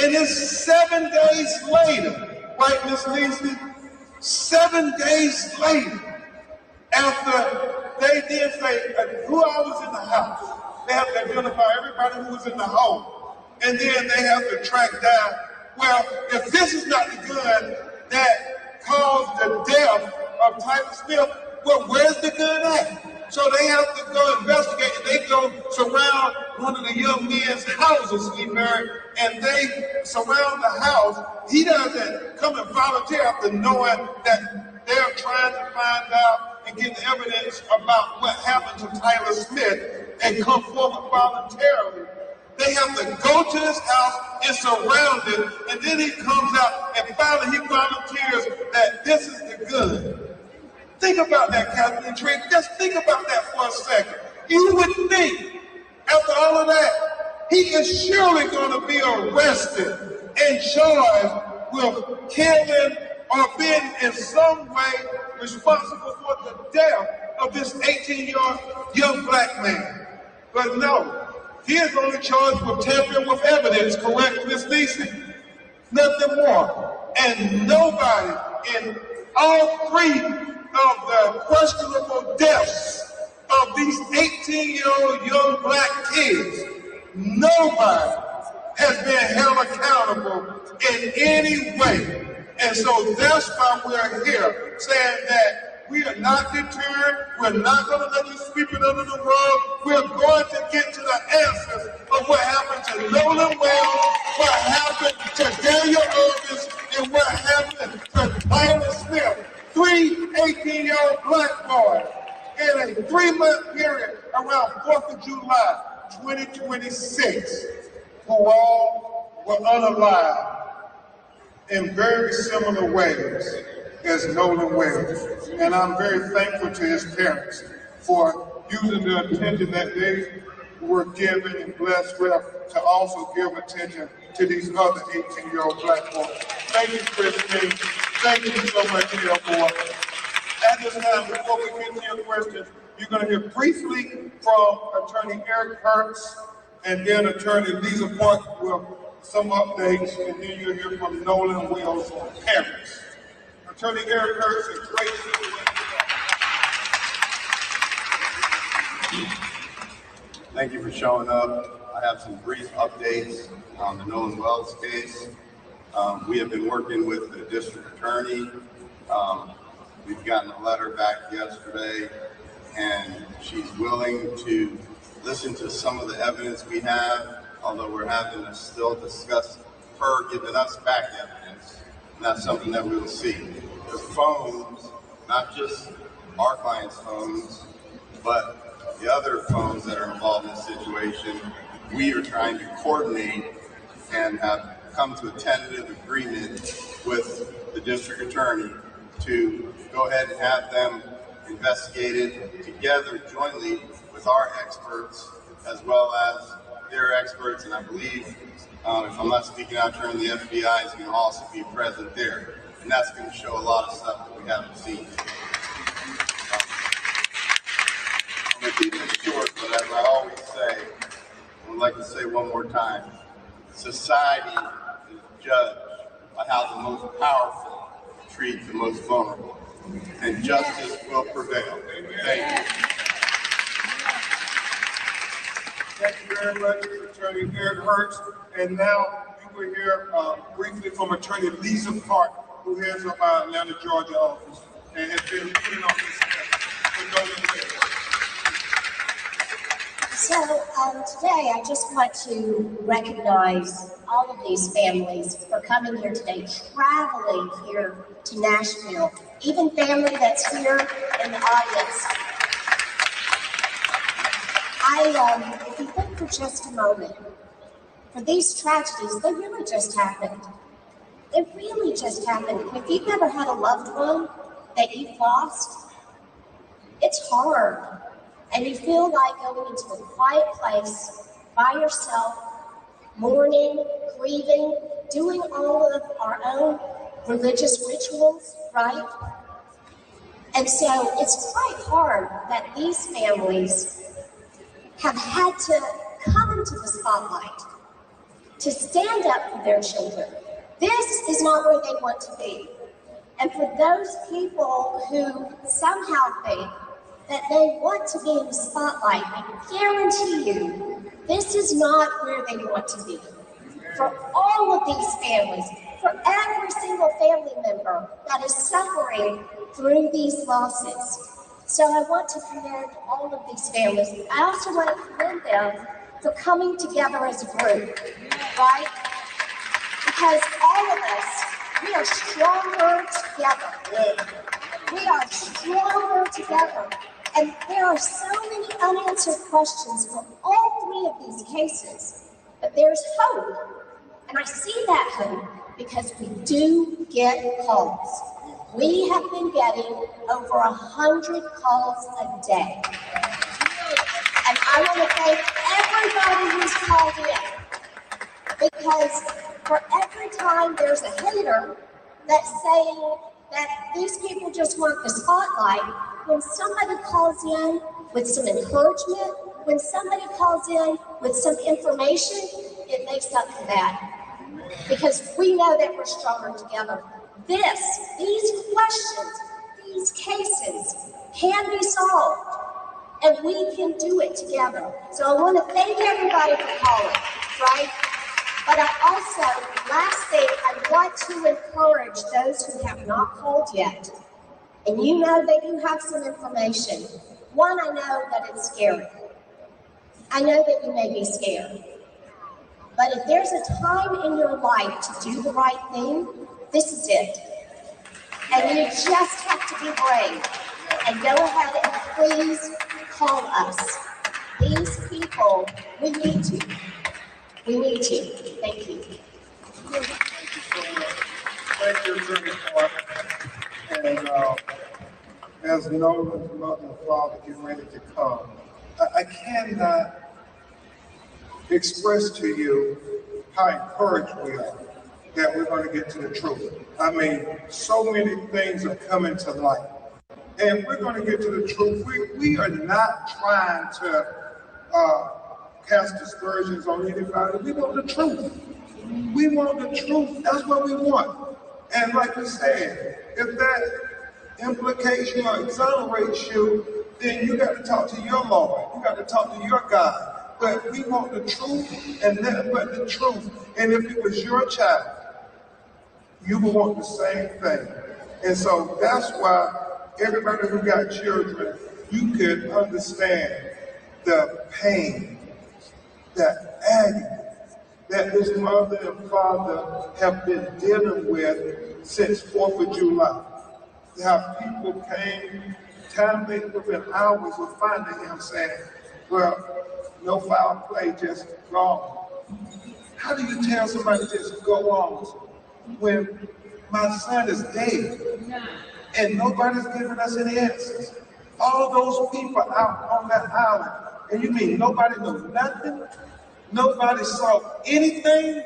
And it's 7 days later, right, Ms. Lindsay? 7 days later, after they did say 2 hours in the house, they have to identify everybody who was in the home. And then they have to track down, well, if this is not the gun that caused the death of Tyler Smith, well, where's the gun at? So they have to go investigate, and they go surround one of the young men's houses he married, and they surround the house. He doesn't come and volunteer after knowing that they're trying to find out and get evidence about what happened to Tyler Smith and come forward voluntarily. They have to go to his house and surround it, and then he comes out and finally he volunteers that this is the gun. Think about that, Kathleen Tree. Just think about that for a second. You would think, after all of that, he is surely going to be arrested and charged with killing or being in some way responsible for the death of this 18-year-old young black man. But no, he is only charged with tampering with evidence, correct, Ms. Neeson? Nothing more. And nobody in all three of the questionable deaths of these 18-year-old young black kids, nobody has been held accountable in any way. And so that's why we're here saying that we are not deterred. We're not going to let you sweep it under the rug. We're going to get to the answers of what happened to Nolan Wells, what happened to Daniel Irvin, and what happened to Tyler Smith. 3 18-year-old black boys in a 3-month period around 4th of July, 2026, who all were unalive in very similar ways as Nolan Wells. And I'm very thankful to his parents for using the attention that they were given and blessed with to also give attention to these other 18-year-old black boys. Thank you, Christine. Thank you so much, Elmore. At this time, before we get to your questions, you're going to hear briefly from Attorney Eric Hertz and then Attorney Lisa Park with some updates, and then you'll hear from Nolan Wells' parents. Attorney Eric Hertz is great. Thank you for showing up. I have some brief updates on the Nolan Wells case. We have been working with the district attorney. We've gotten a letter back yesterday, and she's willing to listen to some of the evidence we have, although we're having to still discuss her giving us back evidence. And that's something that we will see. The phones, not just our clients' phones, but the other phones that are involved in this situation, we are trying to coordinate and have come to a tentative agreement with the district attorney to go ahead and have them investigated together jointly with our experts as well as their experts. And I believe, if I'm not speaking out of turn, the FBI is going to also be present there. And that's going to show a lot of stuff that we haven't seen. I'm going to keep it short, but as I always say, I would like to say one more time, society is judged by how the most powerful treat the most vulnerable, and justice will prevail. Thank you. Thank you very much, Attorney Eric Hertz. And now you will hear briefly from Attorney Lisa Park, who heads up our Atlanta, Georgia office and has been putting on this case. So today I just want to recognize all of these families for coming here today, traveling here to Nashville, even family that's here in the audience. If you think for just a moment, for these tragedies, they really just happened. They really just happened. If you've never had a loved one that you've lost, it's hard. And you feel like going into a quiet place by yourself, mourning, grieving, doing all of our own religious rituals, right? And so it's quite hard that these families have had to come into the spotlight, to stand up for their children. This is not where they want to be. And for those people who somehow think that they want to be in the spotlight, I guarantee you, this is not where they want to be. For all of these families, for every single family member that is suffering through these losses. So I want to commend all of these families. I also want to commend them for coming together as a group, right? Because all of us, we are stronger together. We are stronger together. And there are so many unanswered questions for all three of these cases. But there's hope. And I see that hope because we do get calls. We have been getting over 100 calls a day. I want to thank everybody who's called in, because for every time there's a hater that's saying that these people just want the spotlight, when somebody calls in with some encouragement, when somebody calls in with some information, it makes up for that. Because we know that we're stronger together. These questions, these cases can be solved, and we can do it together. So I want to thank everybody for calling, right? But I also, last thing, I want to encourage those who have not called yet, and you know that you have some information. One, I know that it's scary. I know that you may be scared. But if there's a time in your life to do the right thing, this is it. And you just have to be brave. And go ahead and please call us. These people, we need you. We need you. Thank you. Thank you, Attorney Clark. And as Nolan's mother and father get ready to come, I cannot express to you how encouraged we are that we're going to get to the truth. I mean, so many things are coming to light, and we're going to get to the truth. We are not trying to cast aspersions on anybody. We want the truth. We want the truth. That's what we want. And like you said, if that implication or exonerates you, then you got to talk to your Lord. You got to talk to your God. But we want the truth and nothing but the truth. And if it was your child, you would want the same thing. And so that's why everybody who got children, you could understand the pain, the agony that this mother and father have been dealing with since 4th of July. How people came, time within hours of finding him saying, well, no foul play, just gone. How do you tell somebody just go on when my son is dead and nobody's giving us any answers? All those people out on that island, and you mean nobody knows nothing? Nobody saw anything?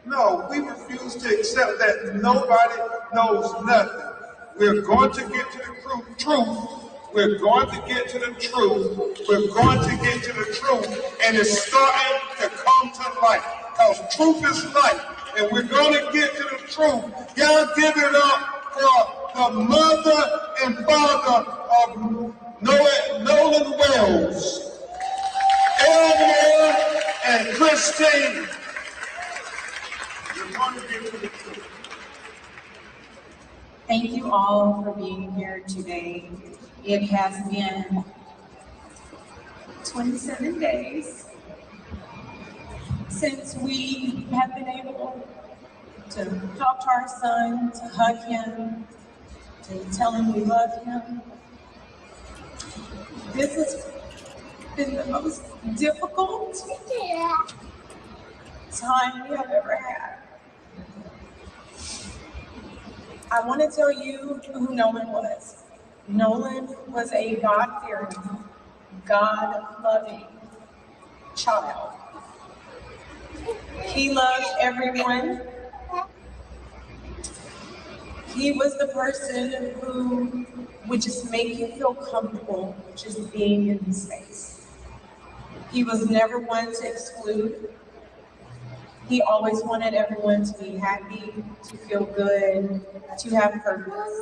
No, we refuse to accept that nobody knows nothing. We're going to get to the truth. We're going to get to the truth. We're going to get to the truth. And it's starting to come to light. Because truth is light. And we're going to get to the truth. Y'all give it up for the mother and father of Nolan Wells, Elmore and Christine. We're going to get to the truth. Thank you all for being here today. It has been 27 days since we have been able to talk to our son, to hug him, to tell him we love him. This has been the most difficult time we have ever had. I want to tell you who Nolan was. Nolan was a God-fearing, God-loving child. He loved everyone. He was the person who would just make you feel comfortable just being in his space. He was never one to exclude. He always wanted everyone to be happy, to feel good, to have purpose.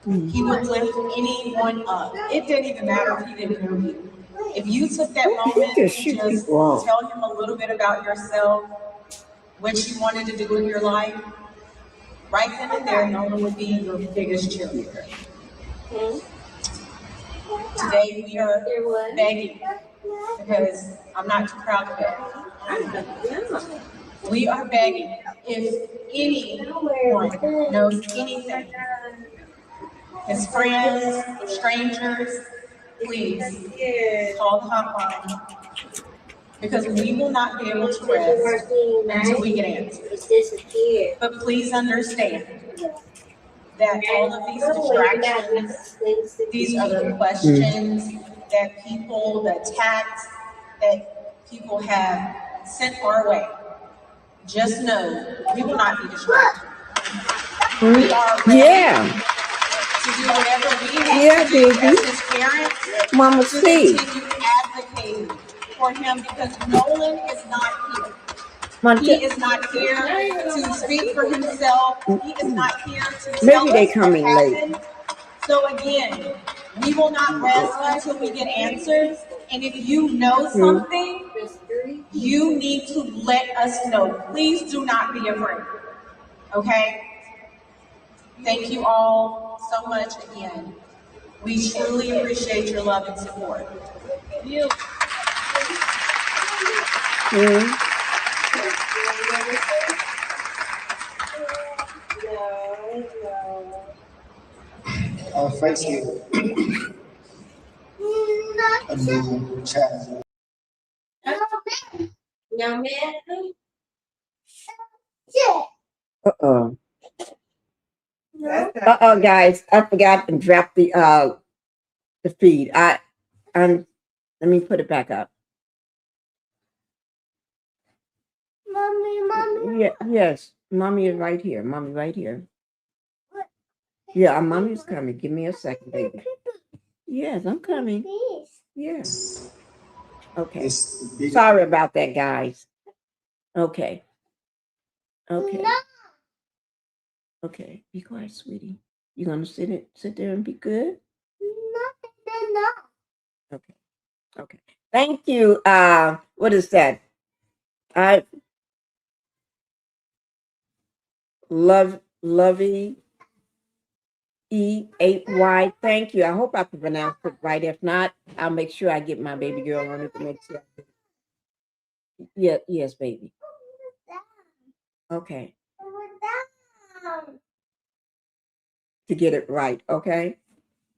He would lift anyone up. It didn't even matter if he didn't know you. If you took that moment to just tell him a little bit about yourself, what you wanted to do in your life, right then and there, Nolan would be your biggest cheerleader. Today we are begging, because I'm not too proud to beg. We are begging, if anyone knows anything, his friends, strangers, please call the hotline, because we will not be able to rest until we get answers. But please understand that all of these distractions, these other questions, that people, the attacks, that people have sent our way, just know we will not be distracted. We are ready to do whatever we need to do as his parents Mama, to continue advocating for him, because Nolan is not here. He is not here to speak for himself. He is not here to tell us what happened. So again, we will not rest until we get answers. And if you know something, you need to let us know. Please do not be afraid. Okay? Thank you all so much again. We truly appreciate your love and support. You. Facing a new challenge. Young man. Guys, I forgot to drop the feed. Let me put it back up. Mommy. Yeah, yes, mommy is right here. Mommy right here. Yeah, mommy's coming. Give me a second, baby. Yes, I'm coming. Yes. Okay. Sorry about that, guys. Okay. Okay. Okay. Be quiet, sweetie. You gonna sit there and be good? No. Okay. Okay. Thank you. What is that? I lovey E8Y. Thank you. I hope I pronounced it right. If not, I'll make sure I get my baby girl on it to make sure. Yeah, yes, baby. Okay. To get it right, okay?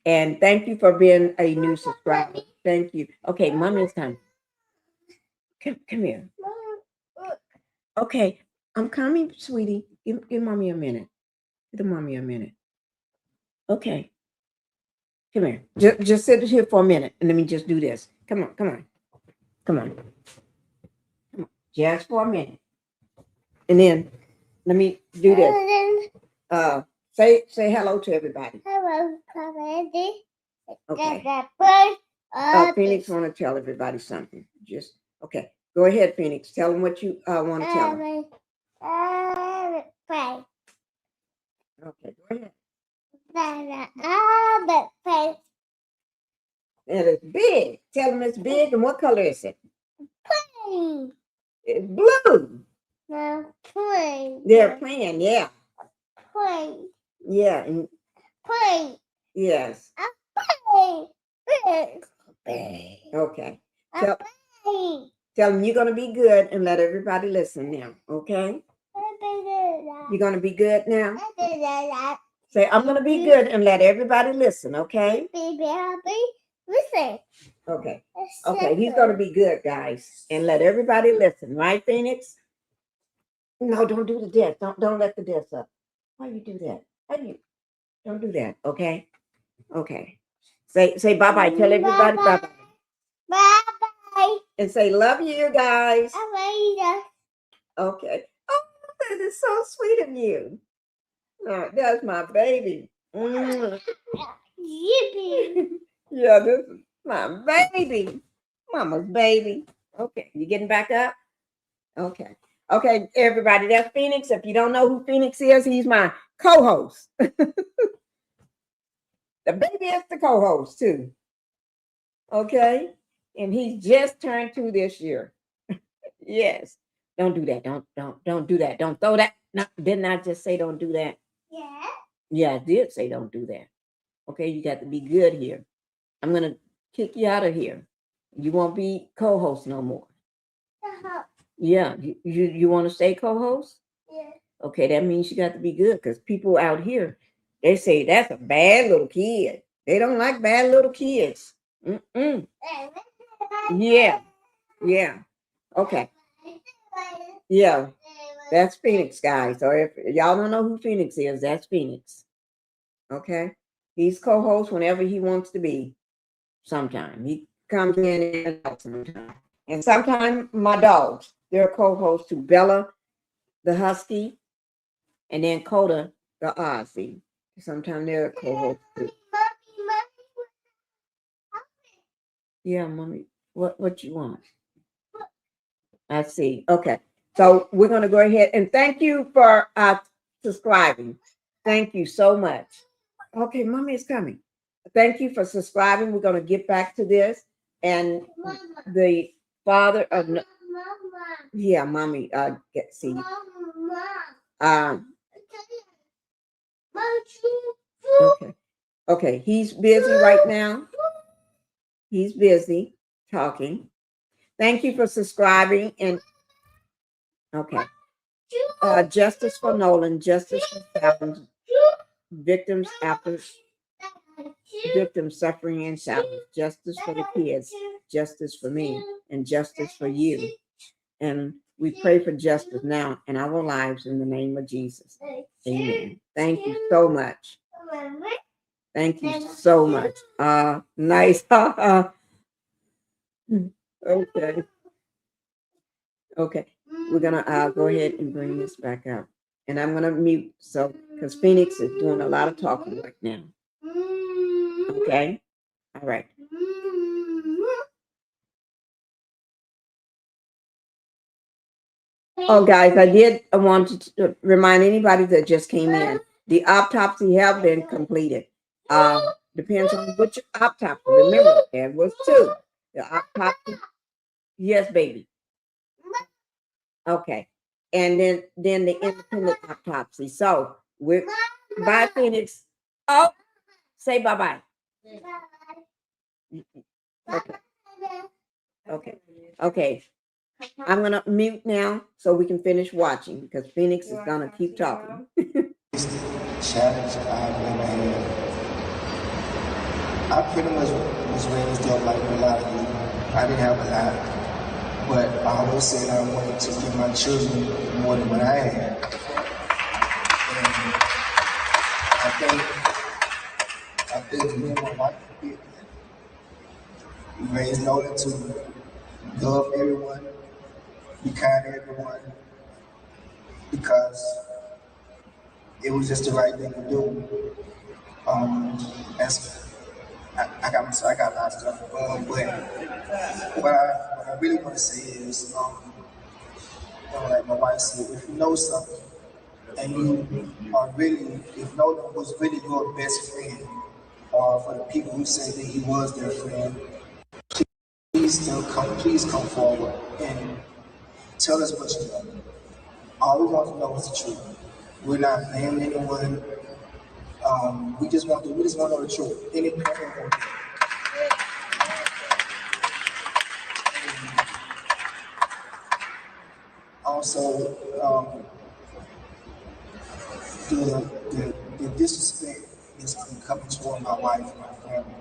And thank you for being a new subscriber. Thank you. Okay, mommy's time. Come here. Okay, I'm coming, sweetie. Give mommy a minute. Give mommy a minute. Okay. Come here. Just sit here for a minute and let me just do this. Come on. Come on. Just for a minute. And then let me do this. Say hello to everybody. Hello, Daddy. Okay. Phoenix want to tell everybody something. Okay. Go ahead, Phoenix. Tell them what you want to tell them. Pray. Okay, go ahead. Pray. And it's big. Tell them it's big. And what color is it? Pray. It's blue. No, pray. They're playing, yeah. Pray. Yeah. And Pray. yes. Pray. Okay. Pray. Tell them you're going to be good and let everybody listen now. Okay? You're going to be good now? Say, I'm going to be good and let everybody listen. Okay? Listen. Okay. Okay. He's going to be good, guys, and let everybody listen. Right, Phoenix? No, don't do the death. Don't let the death up. Why you do that? Don't do that. Okay? Okay. Say bye-bye. Tell everybody bye-bye. Bye-bye. And say, love you, guys. Bye-bye. Okay. Oh, that is so sweet of you. Oh, that's my baby. Yippee. Yeah, this is my baby. Mama's baby. Okay, you getting back up? Okay. Okay, everybody, that's Phoenix. If you don't know who Phoenix is, he's my co-host. The baby is the co-host too. Okay? And he's just turned 2 this year. Yes. Don't do that. Don't do that. Don't throw that. No, didn't I just say don't do that? Yeah. Yeah, I did say don't do that. Okay, you got to be good here. I'm gonna kick you out of here. You won't be co-host no more. Yeah, you want to stay co-host? Yeah. Okay, that means you got to be good, because people out here, they say that's a bad little kid. They don't like bad little kids. Yeah. Okay. Yeah, that's Phoenix, guys. Or if y'all don't know who Phoenix is, that's Phoenix. Okay, he's co-host whenever he wants to be. Sometime he comes in and out sometime. And sometimes my dogs, they're co-hosts to Bella, the Husky, and then Coda, the Aussie. Sometimes they're co-hosts too. Yeah, mommy. What you want? I see. Okay. So we're going to go ahead and thank you for subscribing. Thank you so much. Okay, mommy is coming. Thank you for subscribing. We're going to get back to this. And the father of yeah, mommy. See. Okay. Okay. He's busy right now. He's busy talking. Thank you for subscribing. And okay. Justice for Nolan, justice for thousands, victims suffering in silence, justice for the kids, justice for me, and justice for you. And we pray for justice now in our lives in the name of Jesus. Amen. Thank you so much. Thank you so much. Nice. Okay. Okay. We're gonna go ahead and bring this back up. And I'm gonna mute because Phoenix is doing a lot of talking right now. Okay. All right. Oh, guys, I wanted to remind anybody that just came in. The autopsy have been completed. Depends on which autopsy. Remember, there was 2. The autopsy. Yes, baby. Okay. And then the independent autopsy. So we're bye, Phoenix. Oh, say bye-bye. Okay. Okay. Okay. I'm gonna mute now so we can finish watching because Phoenix is gonna keep talking. Challenge I've ever had. I pretty much was raised up like a lot of you. I didn't have a lot. But I always said I wanted to give my children more than what I had. And I think me and my wife did that. We raised Nolan to love everyone, be kind to everyone, because it was just the right thing to do. I got a lot of stuff, but what I really want to say is, like my wife said, if you know something and you are really, if Nolan was really your best friend, or for the people who say that he was their friend, please come forward and tell us what you know. All we want to know is the truth. We're not blaming anyone. We just want to know the truth. Any parent wants it. Also, the disrespect is coming toward my wife and my family.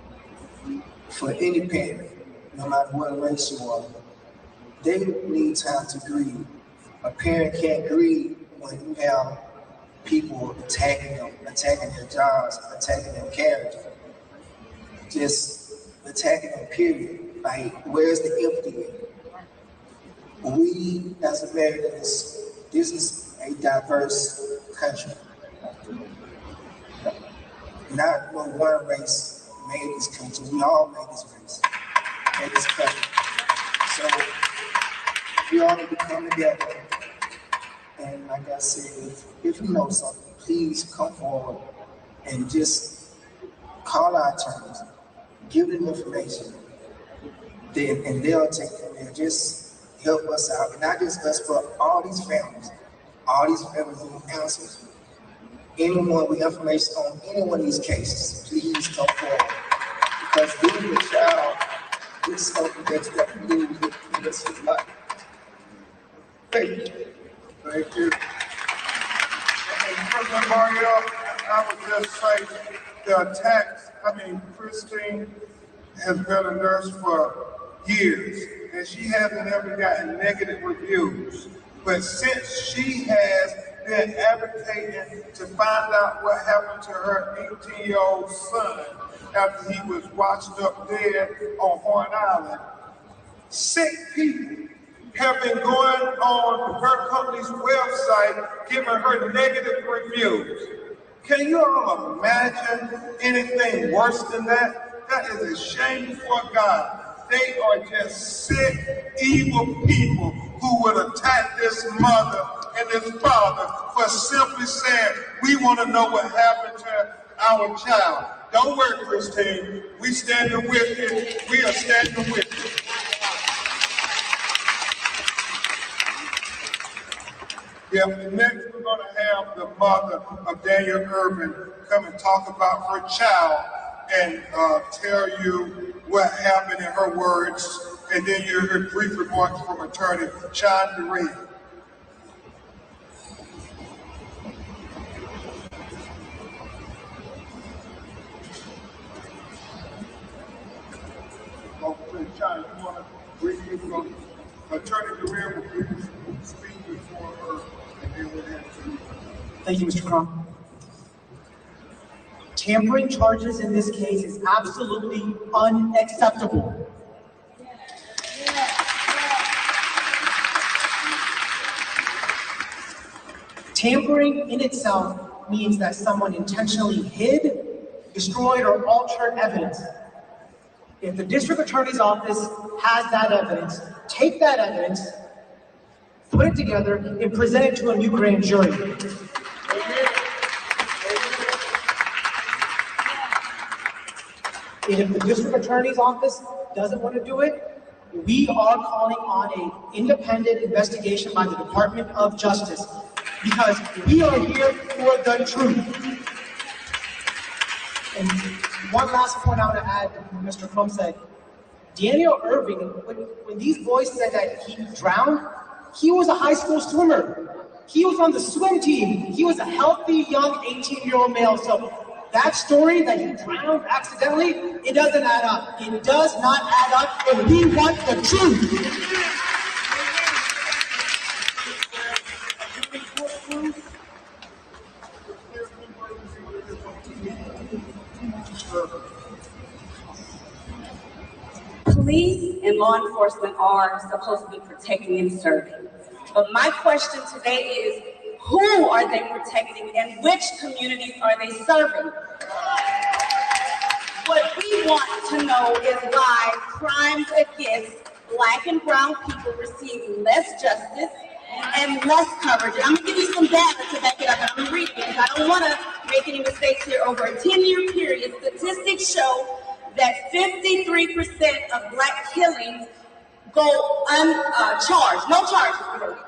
For any parent, no matter what race you are, they need time to grieve. A parent can't grieve when you have people attacking them, attacking their jobs, attacking their character, just attacking them, period. Like, where's the empathy? We, as Americans, this is a diverse country. Not one race made this country. We all made this race, made this country. So we all need to come together. And like I said, if you know something, please come forward and just call our attorneys, give them information, and they'll take it from there. Just help us out, and not just us, but all these families need answers. Anyone with information on any one of these cases, please come forward. Because being a child is something that you have to do with the rest of your life. Thank you. Thank you. And President Mario, I would just say the attacks, Christine has been a nurse for years, and she hasn't ever gotten negative reviews. But since she has been advocating to find out what happened to her 18-year-old son after he was washed up dead on Horn Island, Sick people have been going on her company's website giving her negative reviews. Can you all imagine anything worse than that? That is a shame before God. They are just sick, evil people who would attack this mother and this father for simply saying, we want to know what happened to our child. Don't worry, Christine. We standing with you. We are standing with you. Yeah, next we're going to have the mother of Daniel Irvin come and talk about her child and tell you what happened in her words, and then you hear brief remarks from attorney Sean DeRee. Sean, you want to briefly from attorney DeRee will briefly speak before her, and then we'll have to. Thank you, Mr. Crump. Tampering charges in this case is absolutely unacceptable. Tampering in itself means that someone intentionally hid, destroyed, or altered evidence. If the district attorney's office has that evidence, take that evidence, put it together, and present it to a new grand jury. And if the district attorney's office doesn't want to do it, we are calling on an independent investigation by the Department of Justice, because we are here for the truth. And one last point I want to add to what Mr. Crump said. Daniel Irving, when these boys said that he drowned, he was a high school swimmer. He was on the swim team. He was a healthy, young 18-year-old male. So that story that he drowned accidentally, it doesn't add up. It does not add up, and we want the truth. Police and law enforcement are supposed to be protecting and serving. But my question today is, who are they protecting and which communities are they serving? What we want to know is why crimes against Black and brown people receive less justice and less coverage. And I'm going to give you some data to back it up, and I'm going to read it because I don't want to make any mistakes here. Over a 10-year period, statistics show that 53% of Black killings go uncharged, no charges.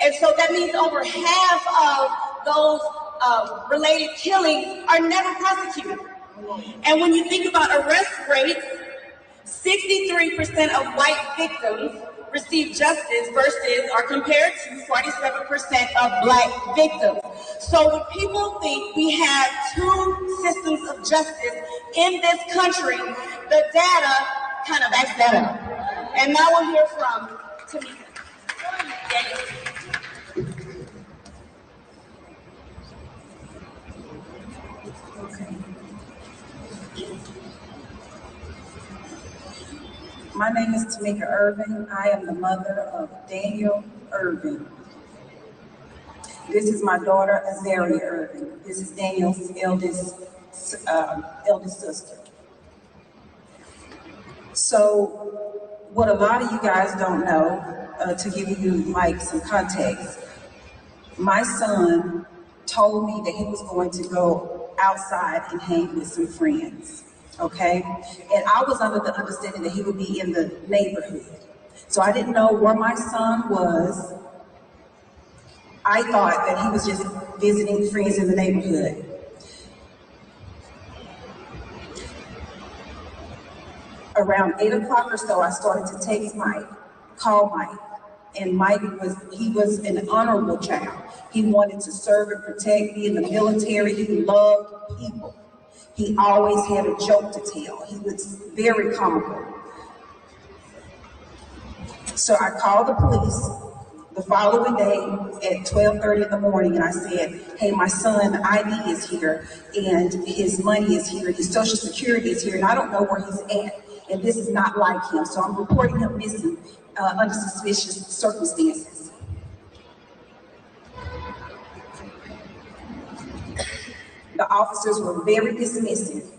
And so that means over half of those related killings are never prosecuted. And when you think about arrest rates, 63% of white victims receive justice versus are compared to 47% of Black victims. So when people think we have two systems of justice in this country, the data kind of backs that up. And now we'll hear from Tamika. My name is Tamika Irvin. I am the mother of Daniel Irvin. This is my daughter, Azaria Irvin. This is Daniel's eldest sister. So what a lot of you guys don't know, to give you like some context, my son told me that he was going to go outside and hang with some friends. Okay, and I was under the understanding that he would be in the neighborhood. So I didn't know where my son was. I thought that he was just visiting friends in the neighborhood. Around 8 o'clock or so, I started to text Mike, call Mike. And Mike was an honorable child. He wanted to serve and protect, be in the military. He loved people. He always had a joke to tell. He was very comical. So I called the police the following day at 12:30 in the morning, and I said, hey, my son ID is here, and his money is here, his social security is here, and I don't know where he's at. and this is not like him. So I'm reporting him missing under suspicious circumstances. The officers were very dismissive.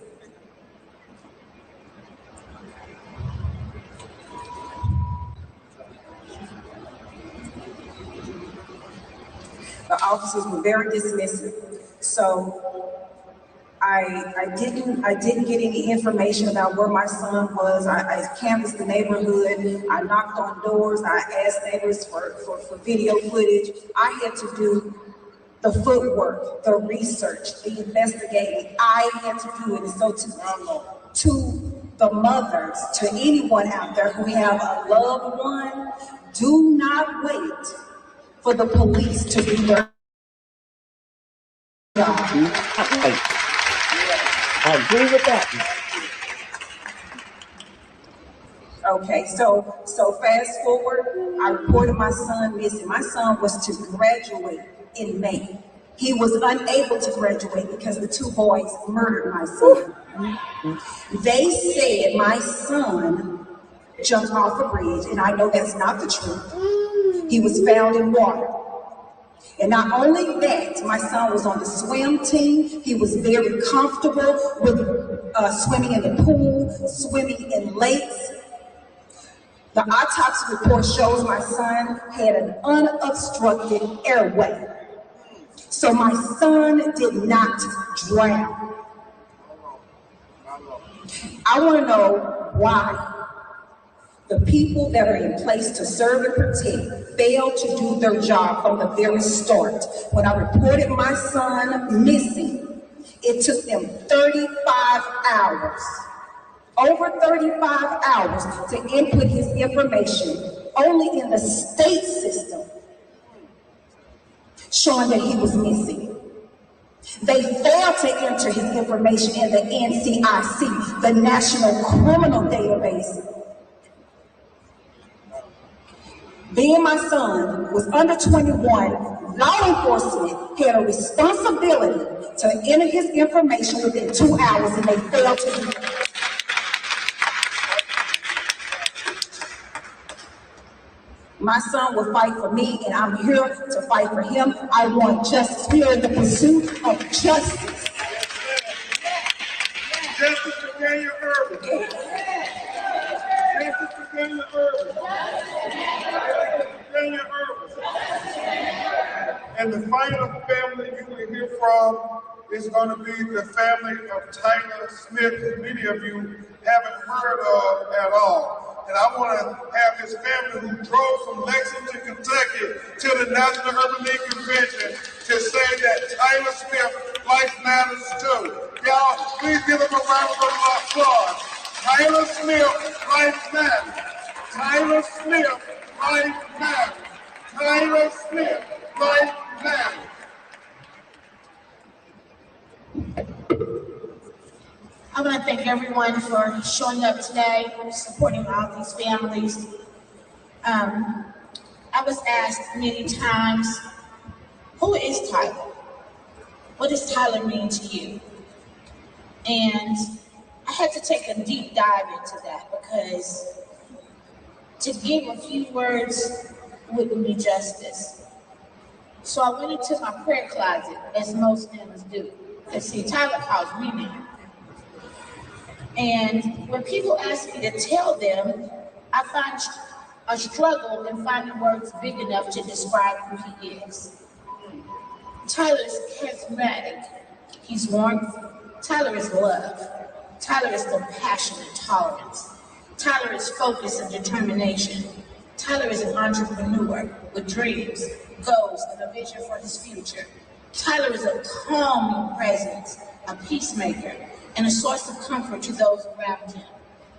The officers were very dismissive. So I didn't get any information about where my son was. I canvassed the neighborhood. I knocked on doors. I asked neighbors for video footage. I had to do the footwork, the research, the investigating. I had to do it. And so to the mothers, to anyone out there who have a loved one, do not wait for the police to do their job. I agree with that. Okay, so fast forward, I reported my son missing. My son was to graduate in May. He was unable to graduate because the two boys murdered my son. They said my son jumped off a bridge, and I know that's not the truth. He was found in water. And not only that, my son was on the swim team. He was very comfortable with swimming in the pool, swimming in lakes. The autopsy report shows my son had an unobstructed airway. So my son did not drown. I want to know why the people that are in place to serve and protect failed to do their job from the very start. When I reported my son missing, it took them 35 hours, over 35 hours to input his information only in the state system, showing that he was missing. They failed to enter his information in the NCIC, the National Criminal Database. Being my son was under 21, law enforcement had a responsibility to enter his information within 2 hours, and they failed to do it. My son will fight for me, and I'm here to fight for him. I want justice. We are in the pursuit of justice. Justice for Daniel Irvin. Justice for Daniel Irvin. Daniel Irvin. And the final family you will hear from is going to be the family of Tyler Smith, who many of you haven't heard of at all. And I want to have his family who drove from Lexington, Kentucky to the National Urban League Convention to say that Tyler Smith, life matters too. Y'all, please give him a round of applause. Tyler Smith, life matters. Tyler Smith, life matters. Tyler Smith, life matters. I want to thank everyone for showing up today, supporting all these families. I was asked many times, who is Tyler? What does Tyler mean to you? And I had to take a deep dive into that, because to give a few words wouldn't be justice. So I went into my prayer closet, as most members do, and see, Tyler calls me name. And when people ask me to tell them, I find a struggle in finding words big enough to describe who he is. Tyler is charismatic. He's warm. Tyler is love. Tyler is compassion and tolerance. Tyler is focus and determination. Tyler is an entrepreneur with dreams, goals, and a vision for his future. Tyler is a calming presence, a peacemaker, and a source of comfort to those around him.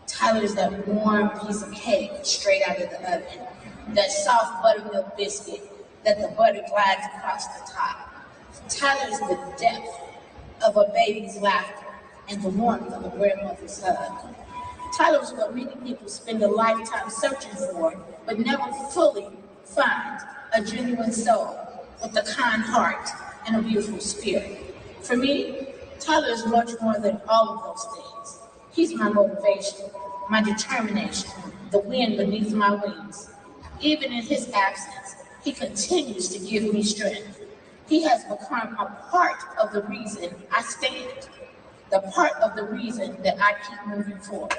Tyler is that warm piece of cake straight out of the oven, that soft buttermilk biscuit that the butter glides across the top. Tyler is the depth of a baby's laughter and the warmth of a grandmother's hug. Tyler is what many people spend a lifetime searching for, but never fully find: a genuine soul with a kind heart and a beautiful spirit. For me, Tyler is much more than all of those things. He's my motivation, my determination, the wind beneath my wings. Even in his absence, he continues to give me strength. He has become a part of the reason I stand, the part of the reason that I keep moving forward.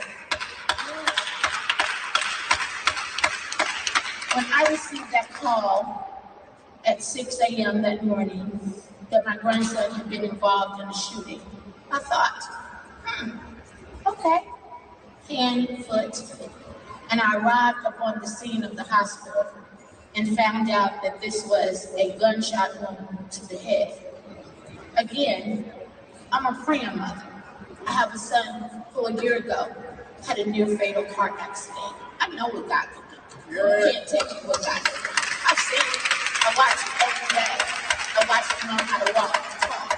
When I received that call at 6 a.m. that morning that my grandson had been involved in a shooting, I thought, okay, hand, foot, and I arrived upon the scene of the hospital and found out that this was a gunshot wound to the head. Again, I'm a praying mother. I have a son who a year ago had a near fatal car accident. I know what God can do. You can't tell me what God can do. I've seen it. I watch it every day. I watch him learn how to walk and talk.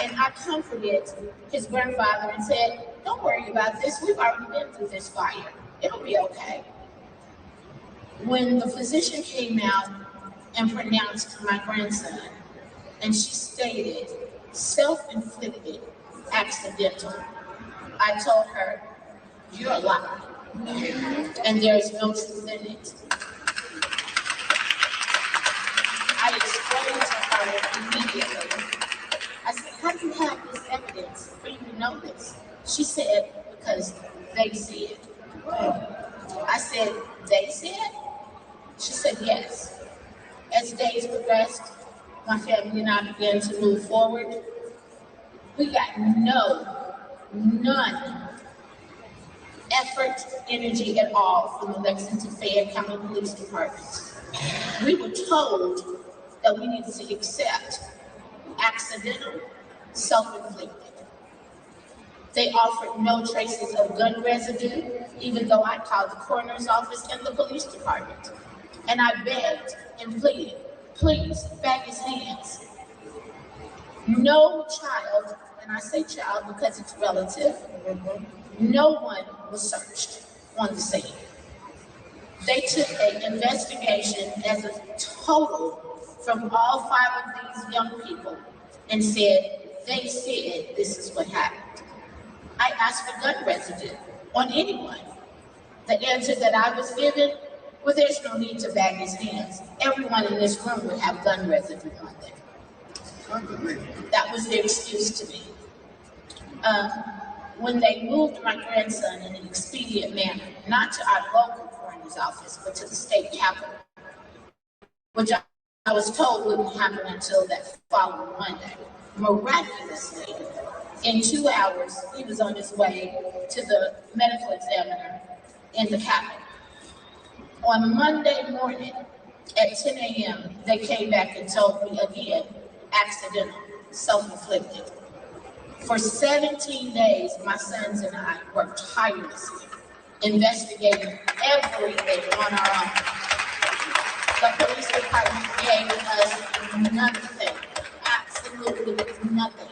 And I comforted his grandfather and said, don't worry about this. We've already been through this fire. It'll be okay. When the physician came out and pronounced my grandson, and she stated, self-inflicted, accidental, I told her, you're a liar, and there's no truth in it. I explained to her immediately. I said, how do you have this evidence for you to know this? She said, because they see it. I said, they see it? She said, yes. As days progressed, my family and I began to move forward. We got none effort, energy at all from the Lexington-Fayette County Police Department. We were told that we needed to accept accidental, self-inflicted. They offered no traces of gun residue, even though I called the coroner's office and the police department. And I begged and pleaded, please, bag his hands. No child, and I say child because it's relative, no one was searched on the scene. They took an investigation as a total from all 5 of these young people and said, they said this is what happened. I asked for gun residue on anyone. The answer that I was given, well, there's no need to bag his hands. Everyone in this room would have gun residue on them. That was their excuse to me. When they moved my grandson in an expedient manner, not to our local coroner's office, but to the state capitol, which I was told wouldn't happen until that following Monday. Miraculously, in 2 hours, he was on his way to the medical examiner in the Capitol. On Monday morning at 10 a.m., they came back and told me again, accidental, self-inflicted. For 17 days, my sons and I worked tirelessly, investigating everything on our own. The police department gave us nothing, absolutely nothing.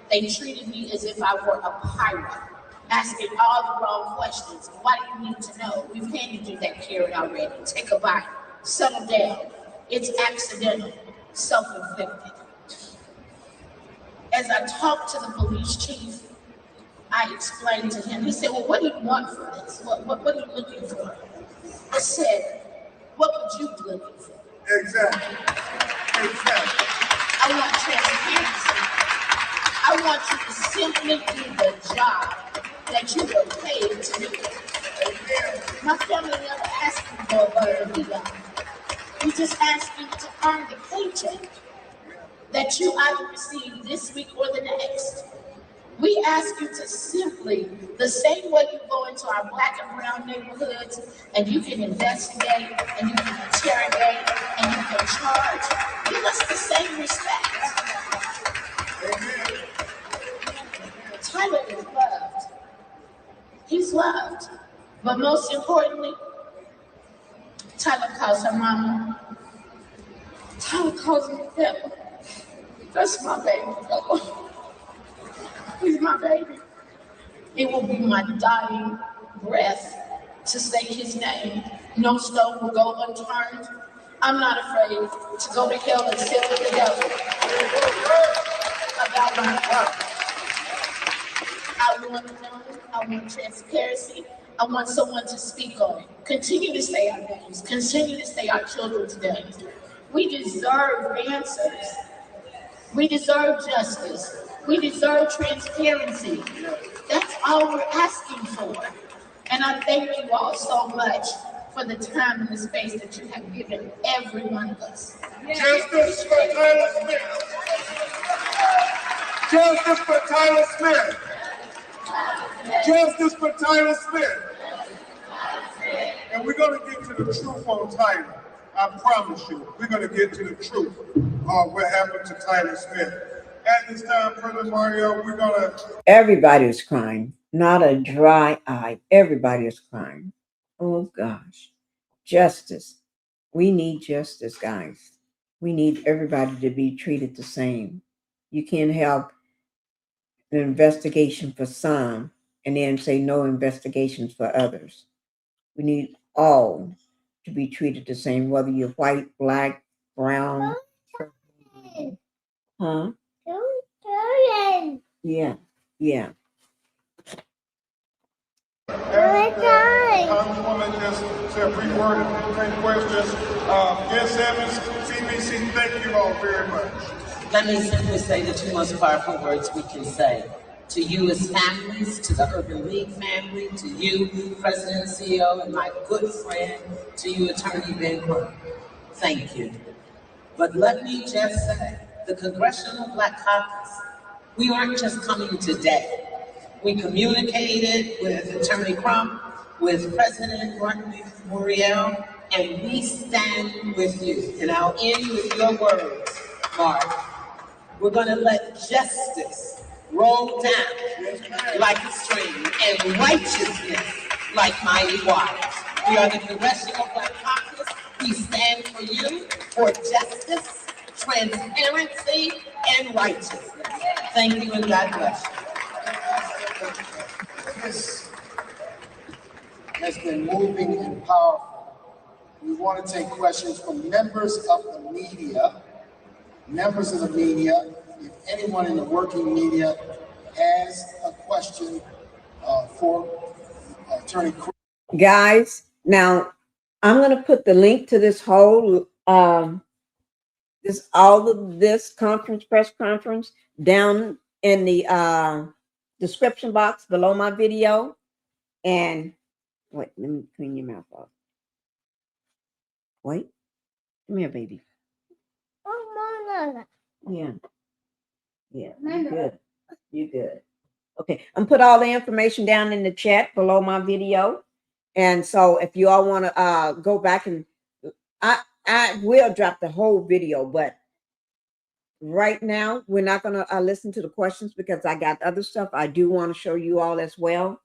They treated me as if I were a pirate, asking all the wrong questions. Why do you need to know? We've handed you that carrot already. Take a bite, settle down. It's accidental, self-inflicted. As I talked to the police chief, I explained to him, he said, well, what do you want for this? What are you looking for? I said, what would you be looking for? Exactly. I want transparency. I want you to simply do the job that you were paid to do. My family never asked you for a bird to be. We just asked you to earn the paycheck that you either receive this week or the next. We ask you to simply, the same way you go into our Black and brown neighborhoods and you can investigate and you can interrogate and you can charge, give us the same respect. Tyler is loved. He's loved. But most importantly, Tyler calls her mama. Tyler calls me Pepper. That's my baby, Pepper. He's my baby. It will be my dying breath to say his name. No stone will go unturned. I'm not afraid to go to hell and sit with the devil about my heart. I want to know. I want transparency. I want someone to speak on it. Continue to say our names. Continue to say our children's names. We deserve answers. We deserve justice. We deserve transparency. That's all we're asking for. And I thank you all so much for the time and the space that you have given every one of us. Justice for Tyler Smith. Justice for Tyler Smith. Justice for Tyler Smith. And we're going to get to the truth on Tyler. I promise you, we're going to get to the truth of what happened to Tyler Smith. At this time, Brother Mario, we're going to... Everybody is crying. Not a dry eye. Everybody is crying. Oh, gosh. Justice. We need justice, guys. We need everybody to be treated the same. You can't have an investigation for some and then say no investigations for others. We need all to be treated the same, whether you're white, black, brown. Huh? Yeah, yeah. Congresswoman just said a brief word and take questions. Yes, Evans, TBC, thank you all very much. Let me simply say the two most powerful words we can say. To you as families, to the Urban League family, to you, President and CEO, and my good friend, to you, Attorney Ben Crump. Thank you. But let me just say, the Congressional Black Caucus, we aren't just coming today. We communicated with Attorney Crump, with President Muriel, and we stand with you. And I'll end with your words, Mark. We're going to let justice roll down like a stream and righteousness like mighty waters. We are the Congressional Black Caucus. We stand for you, for justice, transparency, and righteousness. Thank you and God bless you. This has been moving and powerful. We want to take questions from members of the media. Members of the media, if anyone in the working media has a question for Attorney Crump. Guys, now I'm going to put the link to this whole this press conference down in the description box below my video. And wait, let me clean your mouth off. Wait, come here, baby. Yeah, you good. You good. Okay, I'm put all the information down in the chat below my video. And so if you all want to go back and I will drop the whole video, but right now we're not going to listen to the questions because I got other stuff I do want to show you all as well.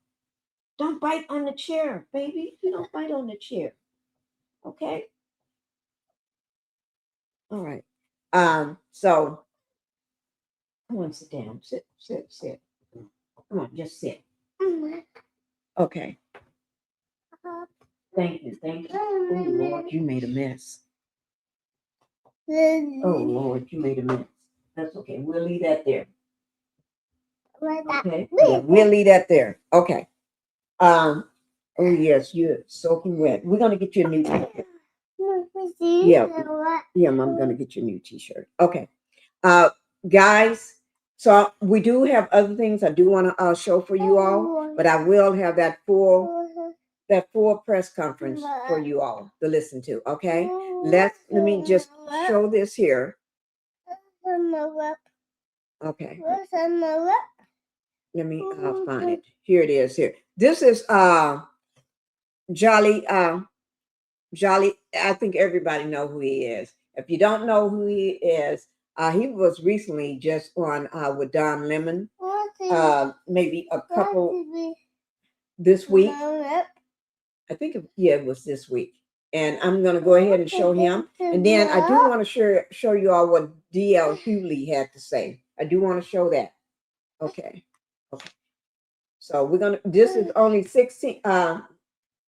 Don't bite on the chair, baby. You don't bite on the chair. Okay. All right. So come on, sit down. Sit. Come on, just sit. Okay. Thank you. Oh, Lord, you made a mess. Oh, Lord, you made a mess. That's okay. We'll leave that there. Okay. Yeah, we'll leave that there. Okay. Oh, yes, you're soaking wet. We're going to get you a new t-shirt. Yeah, Mom, going to get you a new t-shirt. Okay. Guys, so we do have other things I do want to show for you all, but I will have that full press conference for you all to listen to. Okay. Let me just show this here. Okay. Let me find it. Here it is. Here. This is Jolly. I think everybody know who he is. If you don't know who he is, he was recently just on with Don Lemon. Maybe a couple this week. I think it was this week. And I'm going to go ahead and show him. And then I do want to show you all what D.L. Hughley had to say. I do want to show that. Okay. So we're going to, this is only 16. I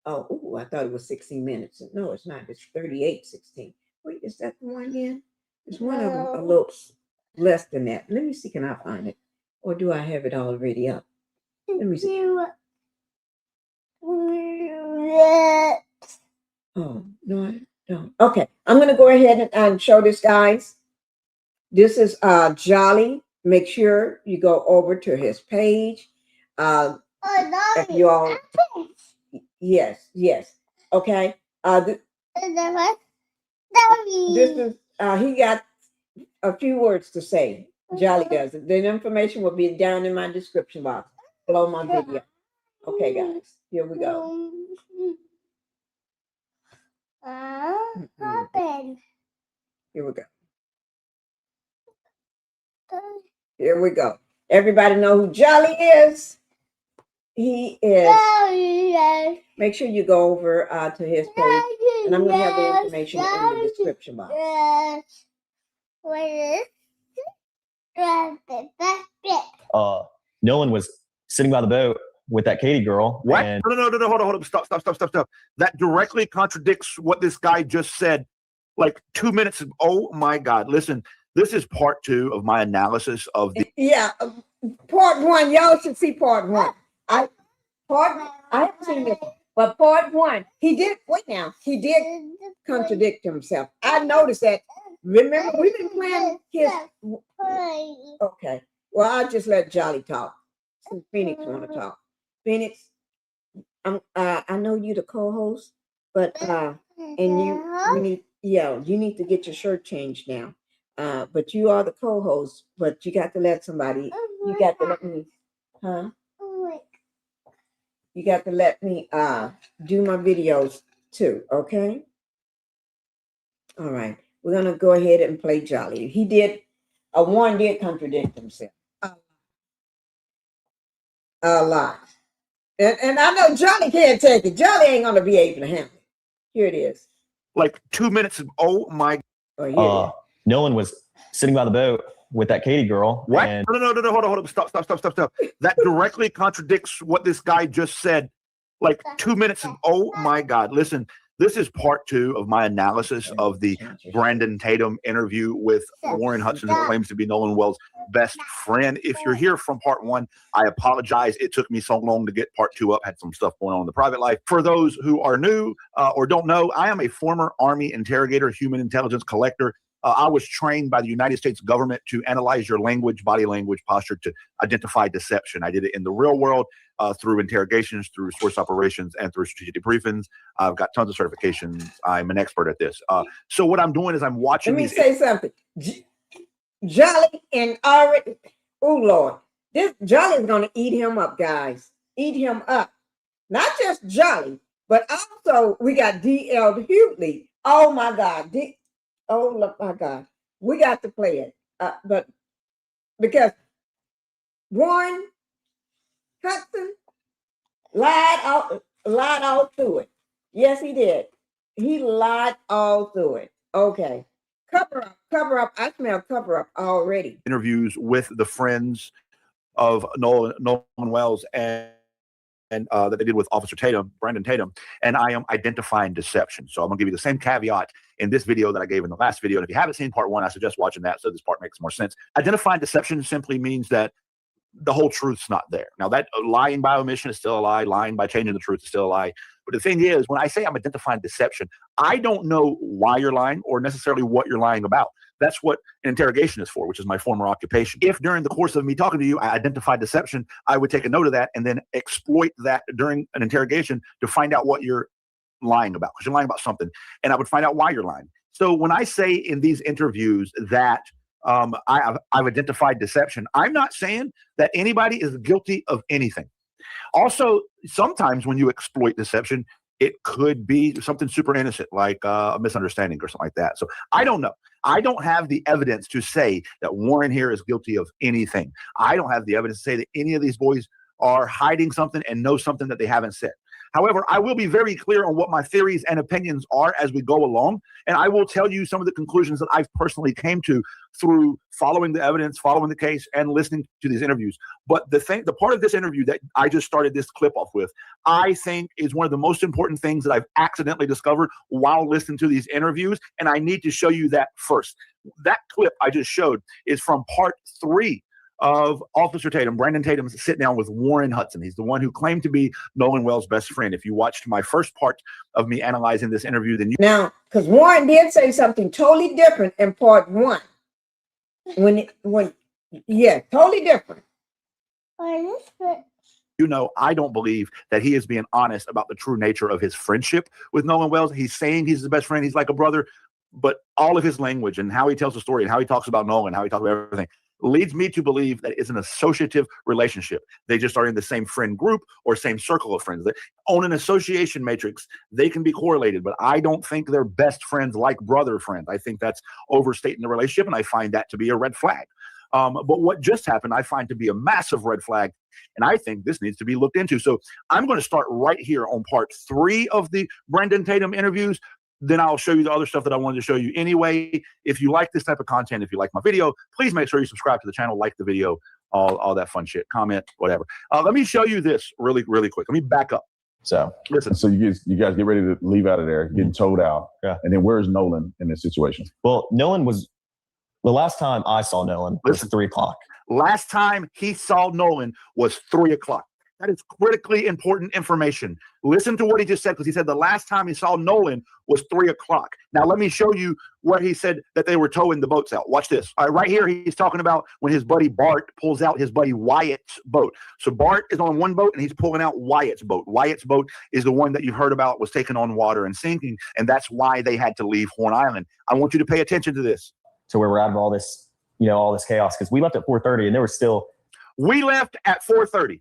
thought it was 16 minutes. No, it's not. It's 38:16. Wait, is that the one again? There's one of them a little less than that. Let me see, can I find it? Or do I have it already up? Let me see. Oh, no, I don't. Okay, I'm going to go ahead and show this, guys. This is Jolly. Make sure you go over to his page. If you all, yes. Okay. This is he got a few words to say. Jolly does. The information will be down in my description box below my video. Okay, guys, here we go. Here we go. Here we go. Everybody know who Jolly is? He is. Make sure you go over to his page, and I'm going to have the information in the description box. Nolan was sitting by the boat with that Katie girl. What? And No, hold on. Stop. That directly contradicts what this guy just said like 2 minutes ago. Oh my God. Listen, this is part 2 of my analysis of the. Yeah, part 1. Y'all should see part 1. I haven't seen this, but part 1, he did contradict himself. I noticed that. Remember, we've been playing his. Okay, well, I'll just let Jolly talk since Phoenix want to talk. Phoenix, I know you the co-host, but and you need to get your shirt changed now. But you are the co-host, but you got to let somebody. You got to let me, You got to let me do my videos too, okay? All right. We're gonna go ahead and play Jolly. He did Warren did contradict himself a lot. And I know Jolly can't take it. Jolly ain't gonna be able to handle it. Here it is. Like 2 minutes ago. Oh my. Nolan was sitting by the boat with that Katie girl. What? And No, hold on. Stop. That directly contradicts what this guy just said like 2 minutes ago. Oh my God. Listen, this is part 2 of my analysis of the Brandon Tatum interview with Warren Hudson, who claims to be Nolan Wells' best friend. If you're here from part 1, I apologize. It took me so long to get part 2 up. Had some stuff going on in the private life. For those who are new or don't know, I am a former Army interrogator, human intelligence collector. I was trained by the United States government to analyze your language, body language, posture to identify deception. I did it in the real world through interrogations, through source operations, and through strategic briefings. I've got tons of certifications. I'm an expert at this. So what I'm doing is I'm watching. Let me say something. Jolly and already. Oh Lord, this Jolly is gonna eat him up, guys. Eat him up. Not just Jolly, but also we got D.L. Hughley. Oh my God. Oh my God, we got to play it, but because Warren Hudson lied all through it. Yes, he did. He lied all through it. Okay, cover up. I smell cover up already. Interviews with the friends of Nolan Wells and that they did with Officer Tatum, Brandon Tatum, and I am identifying deception. So I'm gonna give you the same caveat in this video that I gave in the last video. And if you haven't seen part 1, I suggest watching that so this part makes more sense. Identifying deception simply means that the whole truth's not there. Now that lying by omission is still a lie, lying by changing the truth is still a lie. But the thing is, when I say I'm identifying deception, I don't know why you're lying or necessarily what you're lying about. That's what an interrogation is for, which is my former occupation. If during the course of me talking to you, I identified deception, I would take a note of that and then exploit that during an interrogation to find out what you're lying about, because you're lying about something, and I would find out why you're lying. So when I say in these interviews that I've identified deception, I'm not saying that anybody is guilty of anything. Also, sometimes when you exploit deception, it could be something super innocent, like a misunderstanding or something like that. So I don't know. I don't have the evidence to say that Warren here is guilty of anything. I don't have the evidence to say that any of these boys are hiding something and know something that they haven't said. However, I will be very clear on what my theories and opinions are as we go along, and I will tell you some of the conclusions that I've personally came to through following the evidence, following the case, and listening to these interviews. But the part of this interview that I just started this clip off with, I think is one of the most important things that I've accidentally discovered while listening to these interviews, and I need to show you that first. That clip I just showed is from part 3 of Officer Tatum, Brandon Tatum, sit down with Warren Hudson. He's the one who claimed to be Nolan Wells' best friend. If you watched my first part of me analyzing this interview, then you now, because Warren did say something totally different in part one. Yeah, totally different. You know, I don't believe that he is being honest about the true nature of his friendship with Nolan Wells. He's saying he's his best friend. He's like a brother, but all of his language and how he tells the story and how he talks about Nolan, how he talks about everything, leads me to believe that it's an associative relationship. They just are in the same friend group or same circle of friends. On an association matrix, they can be correlated, but I don't think they're best friends like brother friends. I think that's overstating the relationship, and I find that to be a red flag. But what just happened, I find to be a massive red flag, and I think this needs to be looked into. So I'm going to start right here on part 3 of the Brandon Tatum interviews. Then I'll show you the other stuff that I wanted to show you anyway. If you like this type of content, if you like my video, please make sure you subscribe to the channel, like the video, all that fun shit, comment, whatever. Let me show you this really, really quick. Let me back up. So listen. So you guys get ready to leave out of there, getting towed out. Yeah. And then where's Nolan in this situation? Well, Nolan was, the last time I saw Nolan was 3 o'clock. Last time he saw Nolan was 3 o'clock. That is critically important information. Listen to what he just said, because he said the last time he saw Nolan was 3 o'clock. Now, let me show you where he said that they were towing the boats out. Watch this. All right, right here, he's talking about when his buddy Bart pulls out his buddy Wyatt's boat. So Bart is on one boat, and he's pulling out Wyatt's boat. Wyatt's boat is the one that you've heard about was taking on water and sinking, and that's why they had to leave Horn Island. I want you to pay attention to this. So where we're out of all this, all this chaos, because we left at 4:30, and there was still. We left at 4:30.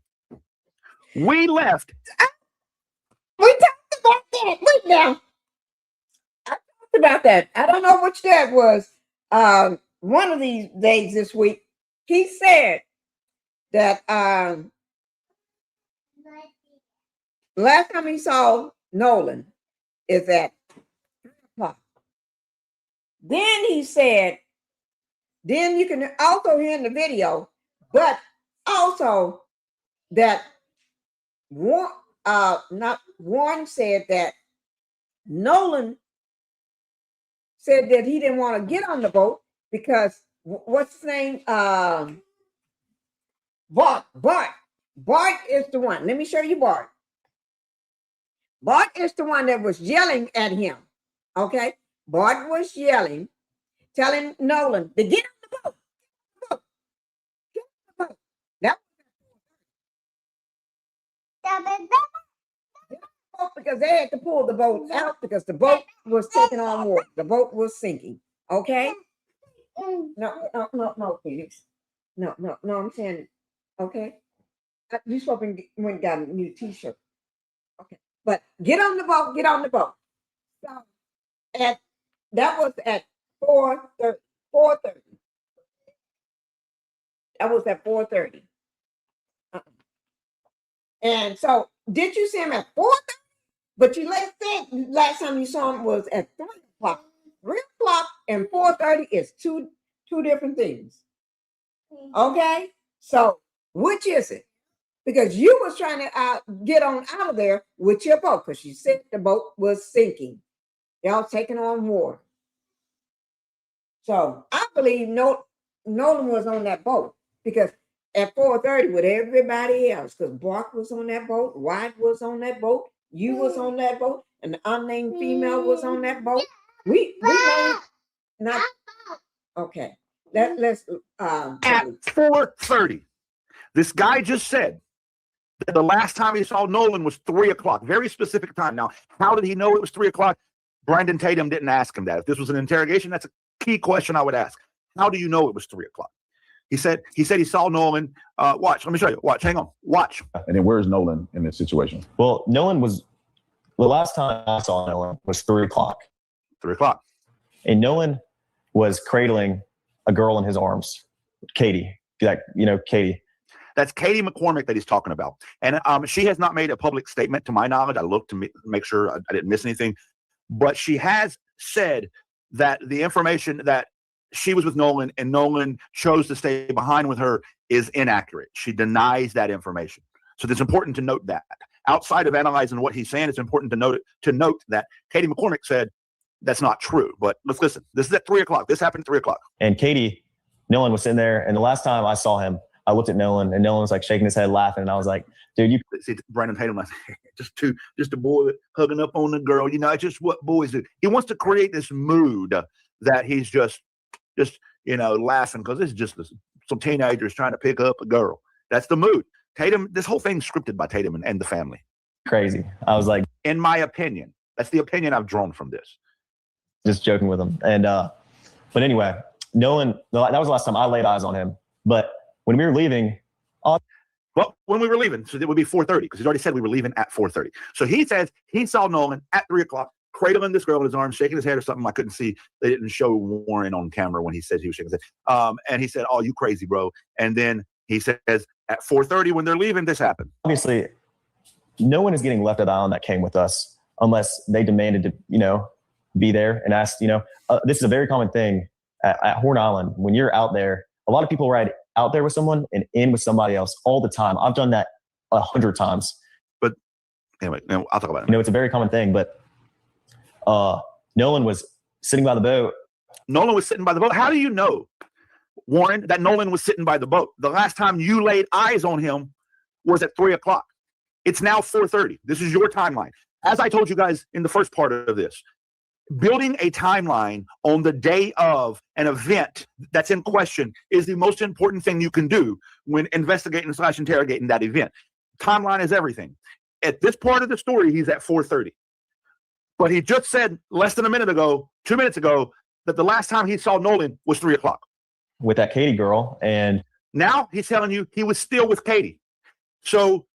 We left. We talked about that. Wait now. I talked about that. I don't know which that was. One of these days this week, he said that last time he saw Nolan is at 3 o'clock. Then he said, then you can also hear in the video, but also that Warren said that Nolan said that he didn't want to get on the boat because what's his name? Bart is the one. Let me show you Bart. Bart is the one that was yelling at him. Okay, Bart was yelling, telling Nolan to get on the boat. Get on the boat. That because they had to pull the boat out because the boat was taking on water. The boat was sinking. Okay? No, Felix. No, I'm saying, okay? You supposed to went and got a new t-shirt. Okay. But get on the boat, So that was at 4:30. That was at 4:30. And so, did you see him at 4:30? But you last time you saw him was at 3 o'clock. 3 o'clock and 4:30 is two different things. Okay? So, which is it? Because you was trying to get on out of there with your boat because you said the boat was sinking. Y'all taking on water. So, I believe Nolan was on that boat because at 4:30 with everybody else, because Bart was on that boat, White was on that boat, you was on that boat, and the unnamed female was on that boat. We not okay. Let's at 4:30. This guy just said that the last time he saw Nolan was 3 o'clock. Very specific time. Now, how did he know it was 3 o'clock? Brandon Tatum didn't ask him that. If this was an interrogation, that's a key question I would ask. How do you know it was 3 o'clock? He said he saw Nolan. Watch. Let me show you. Watch. Hang on. Watch. And then where's Nolan in this situation? Well, Nolan was, the last time I saw Nolan was 3 o'clock. 3 o'clock. And Nolan was cradling a girl in his arms, Katie. Katie. That's Katie McCormick that he's talking about. And she has not made a public statement to my knowledge. I looked to make sure I didn't miss anything. But she has said that the information that she was with Nolan and Nolan chose to stay behind with her is inaccurate. She denies that information. So it's important to note that. Outside of analyzing what he's saying, it's important to note that Katie McCormick said that's not true. But let's listen. This is at 3 o'clock. This happened at 3 o'clock. And Katie, Nolan was sitting there, and the last time I saw him I looked at Nolan, and Nolan was like shaking his head, laughing, and I was like, dude, you see Brandon Tatum, just a boy hugging up on the girl. You know, it's just what boys do. He wants to create this mood that he's just laughing because this is just some teenagers trying to pick up a girl. That's the mood. Tatum, this whole thing's scripted by Tatum and the family. Crazy. I was like, in my opinion, that's the opinion I've drawn from this. Just joking with him. And, but anyway, Nolan, that was the last time I laid eyes on him. But when we were leaving, when we were leaving, so it would be 4:30 because he's already said we were leaving at 4:30. So he says he saw Nolan at 3 o'clock, cradling this girl in his arms, shaking his head or something. I couldn't see. They didn't show Warren on camera when he said he was shaking his head. And he said, "Oh, you crazy, bro." And then he says at 4:30 when they're leaving, this happened. Obviously, no one is getting left at the island that came with us unless they demanded to, be there and asked, this is a very common thing at Horn Island. When you're out there, a lot of people ride out there with someone and in with somebody else all the time. I've done that 100 times. But anyway, I'll talk about it. It's a very common thing, but Nolan was sitting by the boat. Nolan was sitting by the boat. How do you know, Warren, that Nolan was sitting by the boat? The last time you laid eyes on him was at 3 o'clock. It's now 4:30. This is your timeline. As I told you guys in the first part of this, building a timeline on the day of an event that's in question is the most important thing you can do when investigating / interrogating that event. Timeline is everything. At this part of the story, he's at 4:30. But he just said less than 2 minutes ago, that the last time he saw Nolan was 3 o'clock. With that Katie girl. And now he's telling you he was still with Katie. So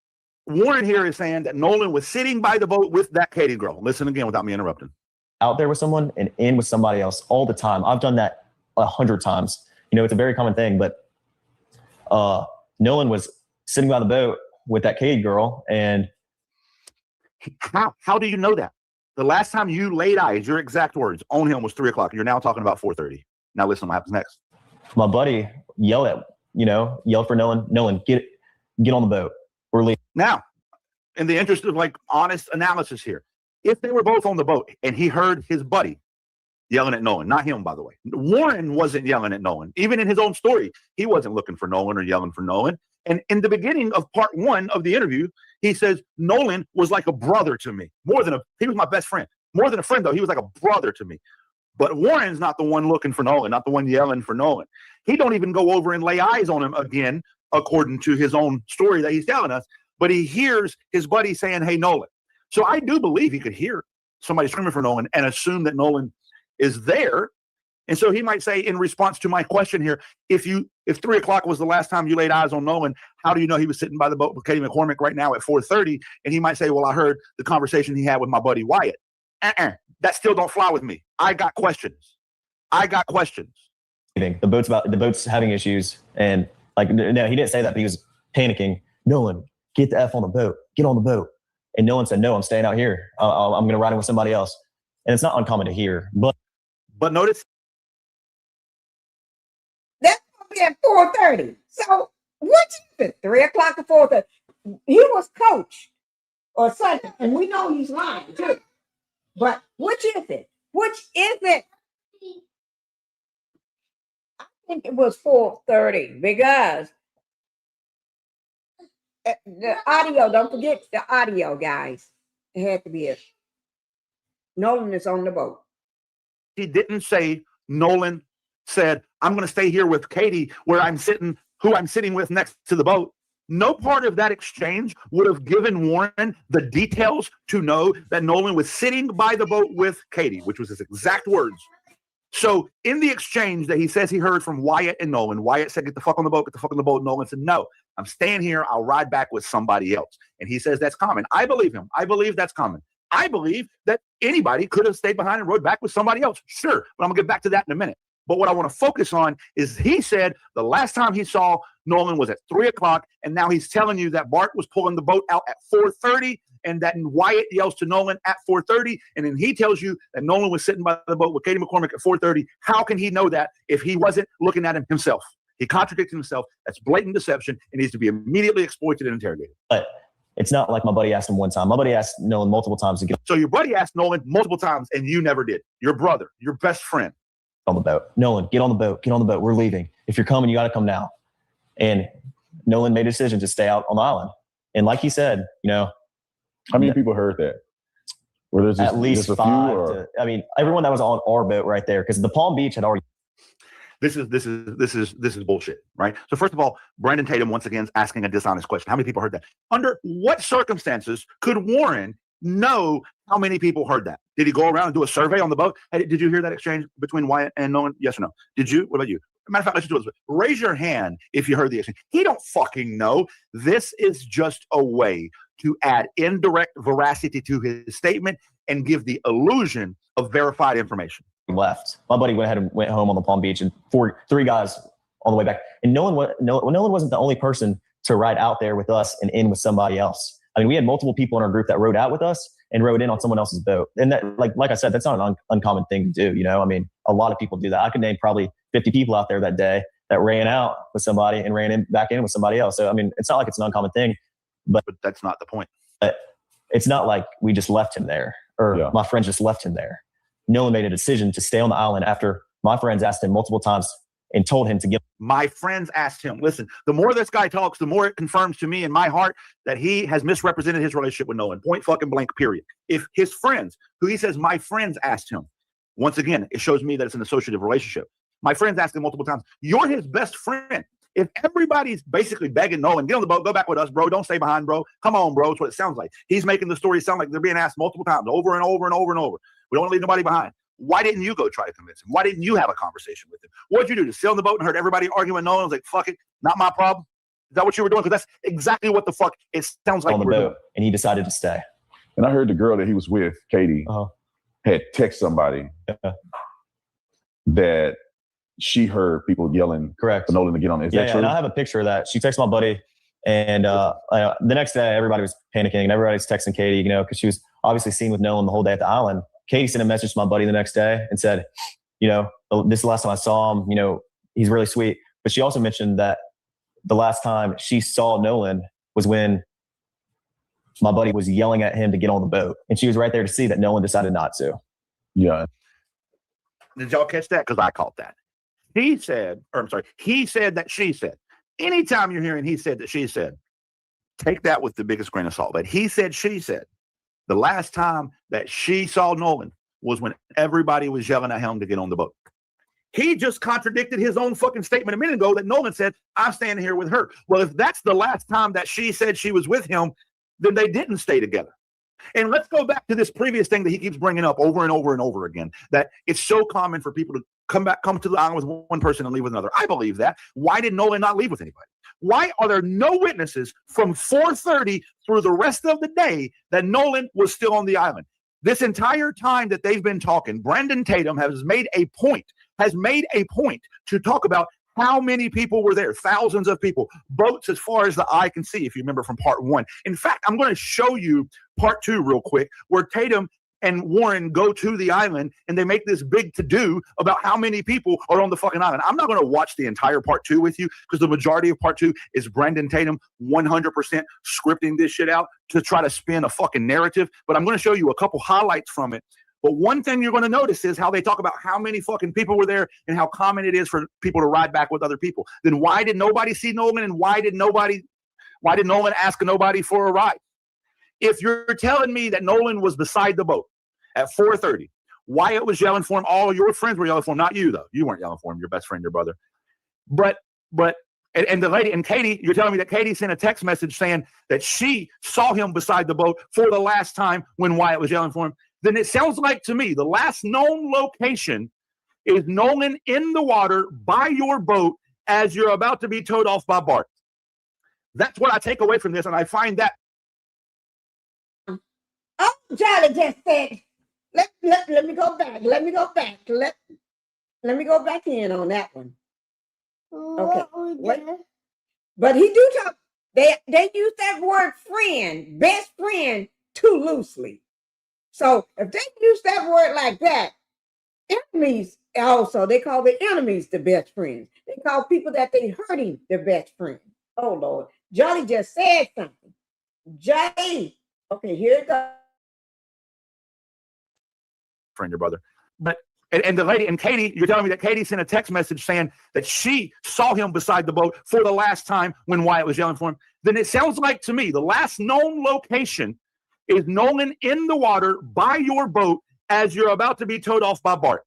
Warren here is saying that Nolan was sitting by the boat with that Katie girl. Listen again without me interrupting. Out there with someone and in with somebody else all the time. I've done that 100 times. It's a very common thing, but Nolan was sitting by the boat with that Katie girl. And how do you know that? The last time you laid eyes, your exact words on him was 3 o'clock. You're now talking about 4:30. Now listen what happens next. My buddy yelled for Nolan, get on the boat. We're leaving. Now, in the interest of honest analysis here, if they were both on the boat and he heard his buddy yelling at Nolan, not him, by the way. Warren wasn't yelling at Nolan. Even in his own story, he wasn't looking for Nolan or yelling for Nolan. And in the beginning of part 1 of the interview, he says, Nolan was like a brother to me. He was my best friend. More than a friend, though. He was like a brother to me. But Warren's not the one looking for Nolan, not the one yelling for Nolan. He don't even go over and lay eyes on him again, according to his own story that he's telling us. But he hears his buddy saying, hey, Nolan. So I do believe he could hear somebody screaming for Nolan and assume that Nolan is there. And so he might say, in response to my question here, if 3 o'clock was the last time you laid eyes on Nolan, how do you know he was sitting by the boat with Katie McCormick right now at 4:30? And he might say, well, I heard the conversation he had with my buddy Wyatt. That still don't fly with me. I got questions. The boat's having issues. And no, he didn't say that, but he was panicking. Nolan, get the F on the boat. Get on the boat. And Nolan said, no, I'm staying out here. I'm going to ride in with somebody else. And it's not uncommon to hear. But notice. That's going to be at 4:30. So what is it? 3 o'clock or 4:30? He was coach or something. And we know he's lying too. But which is it? I think it was 4:30 because the audio, don't forget the audio, guys. It had to be it. Nolan is on the boat. He didn't say Nolan said, I'm going to stay here with Katie who I'm sitting with next to the boat. No part of that exchange would have given Warren the details to know that Nolan was sitting by the boat with Katie, which was his exact words. So in the exchange that he says he heard from Wyatt and Nolan, Wyatt said, get the fuck on the boat, get the fuck on the boat. Nolan said, no, I'm staying here. I'll ride back with somebody else. And he says that's common. I believe him. I believe that's common. I believe that anybody could have stayed behind and rode back with somebody else. Sure. But I'm going to get back to that in a minute. But what I want to focus on is he said the last time he saw Nolan was at 3 o'clock. And now he's telling you that Bart was pulling the boat out at 4:30 and that Wyatt yells to Nolan at 4:30. And then he tells you that Nolan was sitting by the boat with Katie McCormick at 4:30. How can he know that if he wasn't looking at him himself? He contradicts himself. That's blatant deception and needs to be immediately exploited and interrogated. But it's not like my buddy asked him one time. My buddy asked Nolan multiple times to get. So your buddy asked Nolan multiple times and you never did. Your brother, your best friend. On the boat. Nolan, get on the boat. Get on the boat. We're leaving. If you're coming, you got to come now. And Nolan made a decision to stay out on the island. And like he said, how many people heard that? Were there at least just a 5. few, or? Everyone that was on our boat right there, because the Palm Beach had already. This is bullshit, right? So first of all, Brandon Tatum once again is asking a dishonest question. How many people heard that? Under what circumstances could Warren know how many people heard that? Did he go around and do a survey on the boat? Hey, did you hear that exchange between Wyatt and Nolan? Yes or no? Did you? What about you? Matter of fact, let's just do it. Raise your hand if you heard the exchange. He don't fucking know. This is just a way to add indirect veracity to his statement and give the illusion of verified information. Left. My buddy went ahead and went home on the Palm Beach, and 3 guys on the way back. And Nolan wasn't the only person to ride out there with us and in with somebody else. We had multiple people in our group that rode out with us and rode in on someone else's boat. And that, like I said, that's not an uncommon thing to do. A lot of people do that. I could name probably 50 people out there that day that ran out with somebody and ran back in with somebody else. So, it's not like it's an uncommon thing, but that's not the point. But it's not like we just left him there, or my friends just left him there. Nolan made a decision to stay on the island after my friends asked him multiple times and told him to give. My friends asked him, listen, the more this guy talks, the more it confirms to me in my heart that he has misrepresented his relationship with Nolan. Point fucking blank, period. If his friends, who he says my friends asked him, once again, it shows me that it's an associative relationship. My friends asked him multiple times, you're his best friend. If everybody's basically begging Nolan, get on the boat, go back with us, bro. Don't stay behind, bro. Come on, bro. That's what it sounds like. He's making the story sound like they're being asked multiple times, over and over and over and over. We don't want to leave nobody behind. Why didn't you go try to convince him? Why didn't you have a conversation with him? What'd you do? Just sit on the boat and heard everybody arguing with Nolan? Was like, fuck it, not my problem. Is that what you were doing? Because that's exactly what the fuck it sounds like. On the boat, and he decided to stay. And I heard the girl that he was with, Katie, had text somebody that she heard people yelling for Nolan to get on. Is that true? And I have a picture of that. She texted my buddy, and the next day everybody was panicking and everybody's texting Katie, because she was obviously seen with Nolan the whole day at the island. Katie sent a message to my buddy the next day and said, this is the last time I saw him, he's really sweet. But she also mentioned that the last time she saw Nolan was when my buddy was yelling at him to get on the boat. And she was right there to see that Nolan decided not to. Yeah. Did y'all catch that? Because I caught that. He said that she said. Anytime you're hearing he said that she said, take that with the biggest grain of salt. But he said, she said. The last time that she saw Nolan was when everybody was yelling at him to get on the boat. He just contradicted his own fucking statement a minute ago that Nolan said, I'm standing here with her. Well, if that's the last time that she said she was with him, then they didn't stay together. And let's go back to this previous thing that he keeps bringing up over and over and over again, that it's so common for people to come to the island with one person and leave with another. I believe that. Why did Nolan not leave with anybody? Why are there no witnesses from 4:30 through the rest of the day that Nolan was still on the island? This entire time that they've been talking, Brandon Tatum has made a point to talk about how many people were there. Thousands of people, boats as far as the eye can see, if you remember from part 1. In fact, I'm going to show you part 2 real quick, where Tatum and Warren go to the island and they make this big to-do about how many people are on the fucking island. I'm not going to watch the entire part 2 with you, because the majority of part 2 is Brandon Tatum 100% scripting this shit out to try to spin a fucking narrative. But I'm going to show you a couple highlights from it. But one thing you're going to notice is how they talk about how many fucking people were there and how common it is for people to ride back with other people. Then why did nobody see Nolan, and why did Nolan ask nobody for a ride? If you're telling me that Nolan was beside the boat at 4:30, Wyatt was yelling for him, all your friends were yelling for him, not you though. You weren't yelling for him, your best friend, your brother. And the lady, and Katie, you're telling me that Katie sent a text message saying that she saw him beside the boat for the last time when Wyatt was yelling for him. Then it sounds like to me the last known location is Nolan in the water by your boat as you're about to be towed off by Bart. That's what I take away from this, and I find that. Oh, Charlie just said, let me go back. Let me go back in on that one. Okay. What? But he do talk. They use that word friend, best friend, too loosely. So if they use that word like that, enemies also, they call the enemies the best friends. They call people that they hurting their best friend. Oh Lord, Jolly just said something. Jolly. Okay, here it goes. Friend, your brother. But And the lady, and Katie, you're telling me that Katie sent a text message saying that she saw him beside the boat for the last time when Wyatt was yelling for him. Then it sounds like to me the last known location is Nolan in the water by your boat as you're about to be towed off by Bart.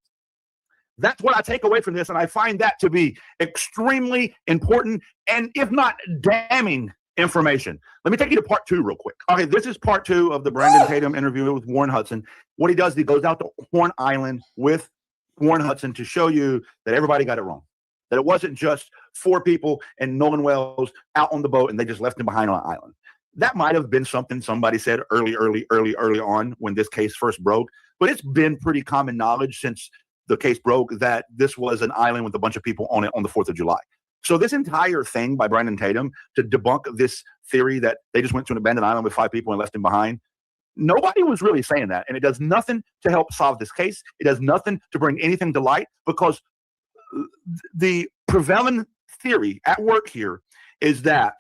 That's what I take away from this, and I find that to be extremely important and, if not damning, information. Let me take you to part 2 real quick. Okay, this is part 2 of the Brandon Tatum interview with Warren Hudson. What he does is he goes out to Horn Island with Warren Hudson to show you that everybody got it wrong. That it wasn't just 4 people and Nolan Wells out on the boat and they just left him behind on an island. That might have been something somebody said early on when this case first broke, but it's been pretty common knowledge since the case broke that this was an island with a bunch of people on it on the 4th of July. So this entire thing by Brandon Tatum to debunk this theory that they just went to an abandoned island with 5 people and left him behind, nobody was really saying that. And it does nothing to help solve this case. It does nothing to bring anything to light, because the prevailing theory at work here is that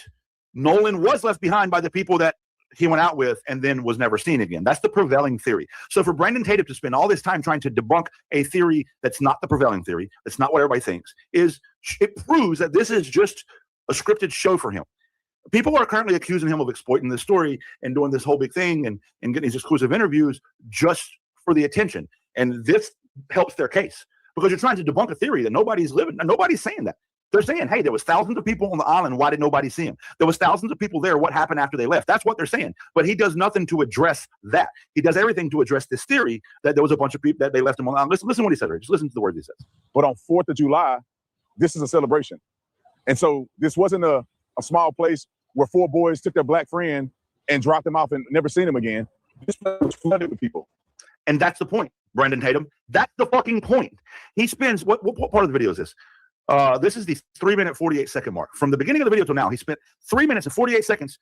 Nolan was left behind by the people that he went out with and then was never seen again. That's the prevailing theory. So for Brandon Tatum to spend all this time trying to debunk a theory that's not the prevailing theory, that's not what everybody thinks, it proves that this is just a scripted show for him. People are currently accusing him of exploiting this story and doing this whole big thing and getting these exclusive interviews just for the attention. And this helps their case, because you're trying to debunk a theory that nobody's saying that. They're saying, hey, there was thousands of people on the island. Why did nobody see him? There was thousands of people there. What happened after they left? That's what they're saying. But he does nothing to address that. He does everything to address this theory that there was a bunch of people that they left him on the island. Listen to what he said. Just listen to the words he says. But on 4th of July, this is a celebration. And so this wasn't a small place where 4 boys took their black friend and dropped him off and never seen him again. This place was flooded with people. And that's the point, Brandon Tatum. That's the fucking point. He spends, what part of the video is this? This is the 3-minute, 48-second mark. From the beginning of the video till now, he spent 3 minutes and 48 seconds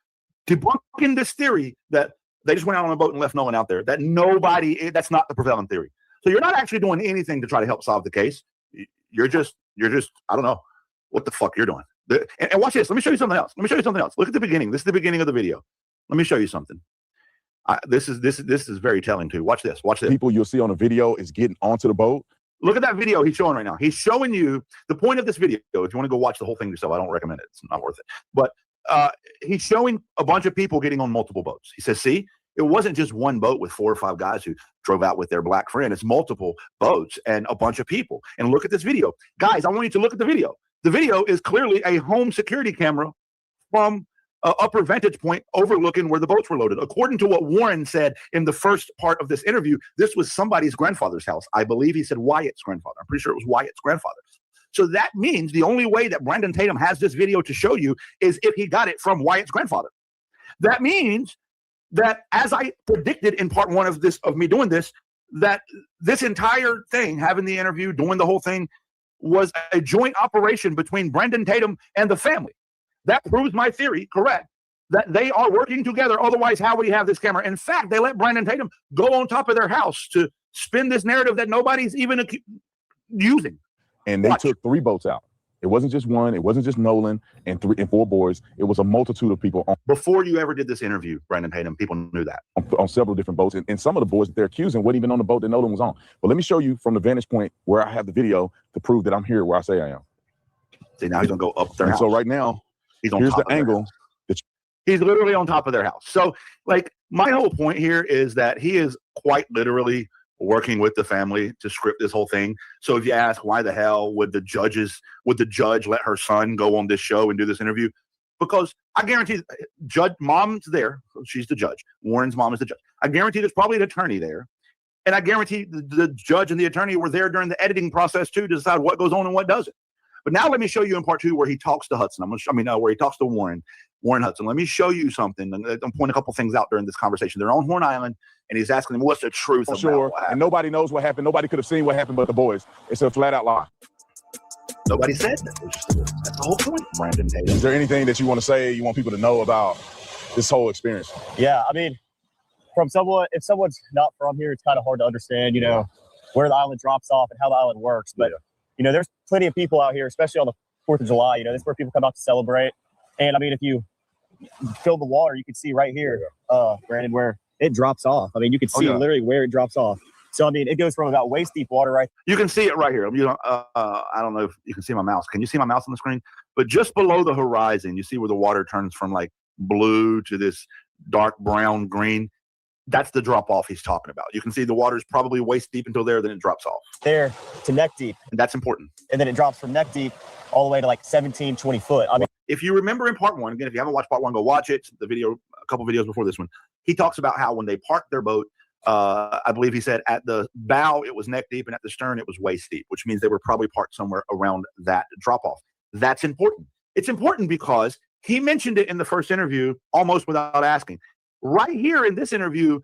debunking this theory that they just went out on a boat and left Nolan out there. That's not the prevailing theory. So you're not actually doing anything to try to help solve the case. You're just, I don't know what the fuck you're doing. And watch this. Let me show you something else. Look at the beginning. This is the beginning of the video. Let me show you something. This is very telling too. Watch this. People you'll see on the video is getting onto the boat. Look at that video he's showing right now. He's showing you the point of this video. If you want to go watch the whole thing yourself, I don't recommend it. It's not worth it. But he's showing a bunch of people getting on multiple boats. He says, see, it wasn't just one boat with 4 or 5 guys who drove out with their black friend. It's multiple boats and a bunch of people. And look at this video. Guys, I want you to look at the video. The video is clearly a home security camera from an upper vantage point overlooking where the boats were loaded. According to what Warren said in the first part of this interview, this was somebody's grandfather's house. I believe he said Wyatt's grandfather. I'm pretty sure it was Wyatt's grandfather. So that means the only way that Brandon Tatum has this video to show you is if he got it from Wyatt's grandfather. That means that, as I predicted in part 1 of me doing this, that this entire thing, having the interview, doing the whole thing, was a joint operation between Brandon Tatum and the family. That proves my theory correct, that they are working together. Otherwise, how would he have this camera? In fact, they let Brandon Tatum go on top of their house to spin this narrative that nobody's even using. And they took 3 boats out. It wasn't just one. It wasn't just Nolan and 4 boys. It was a multitude of people. Before you ever did this interview, Brandon Tatum, people knew that. On several different boats. And some of the boys that they're accusing weren't even on the boat that Nolan was on. But let me show you from the vantage point where I have the video to prove that I'm here where I say I am. See, now he's going to go up there. So right now, here's the angle. He's literally on top of their house. So, like, my whole point here is that he is quite literally working with the family to script this whole thing. So if you ask why the hell would the judge let her son go on this show and do this interview? Because I guarantee mom's there. She's the judge. Warren's mom is the judge. I guarantee there's probably an attorney there. And I guarantee the judge and the attorney were there during the editing process too to decide what goes on and what doesn't. But now let me show you in part 2 where he talks to Hudson. Where he talks to Warren Hudson. Let me show you something. I'm pointing a couple things out during this conversation. They're on Horn Island, and he's asking them, what's the truth about what happened? And nobody knows what happened. Nobody could have seen what happened but the boys. It's a flat-out lie. Nobody said that. That's the whole point, Brandon Tatum. Is there anything that you want to say, you want people to know about this whole experience? Yeah, I mean, if someone's not from here, it's kind of hard to understand, where the island drops off and how the island works. But, there's plenty of people out here, especially on the 4th of July. This is where people come out to celebrate. And, I mean, if you fill the water, you can see right here, Brandon, where it drops off. I mean, you can see literally where it drops off. So, I mean, it goes from about waist deep water, right? You can see it right here. You know, I don't know if you can see my mouse. Can you see my mouse on the screen? But just below the horizon, you see where the water turns from like blue to this dark brown green. That's the drop off he's talking about. You can see the water is probably waist deep until there, then it drops off. There to neck deep. And that's important. And then it drops from neck deep all the way to like 17, 20 foot. I mean, if you remember in part one, again, if you haven't watched part one, go watch it. The video, a couple videos before this one, he talks about how when they parked their boat, I believe he said at the bow it was neck deep and at the stern it was waist deep, which means they were probably parked somewhere around that drop off. That's important. It's important because he mentioned it in the first interview almost without asking. Right here in this interview,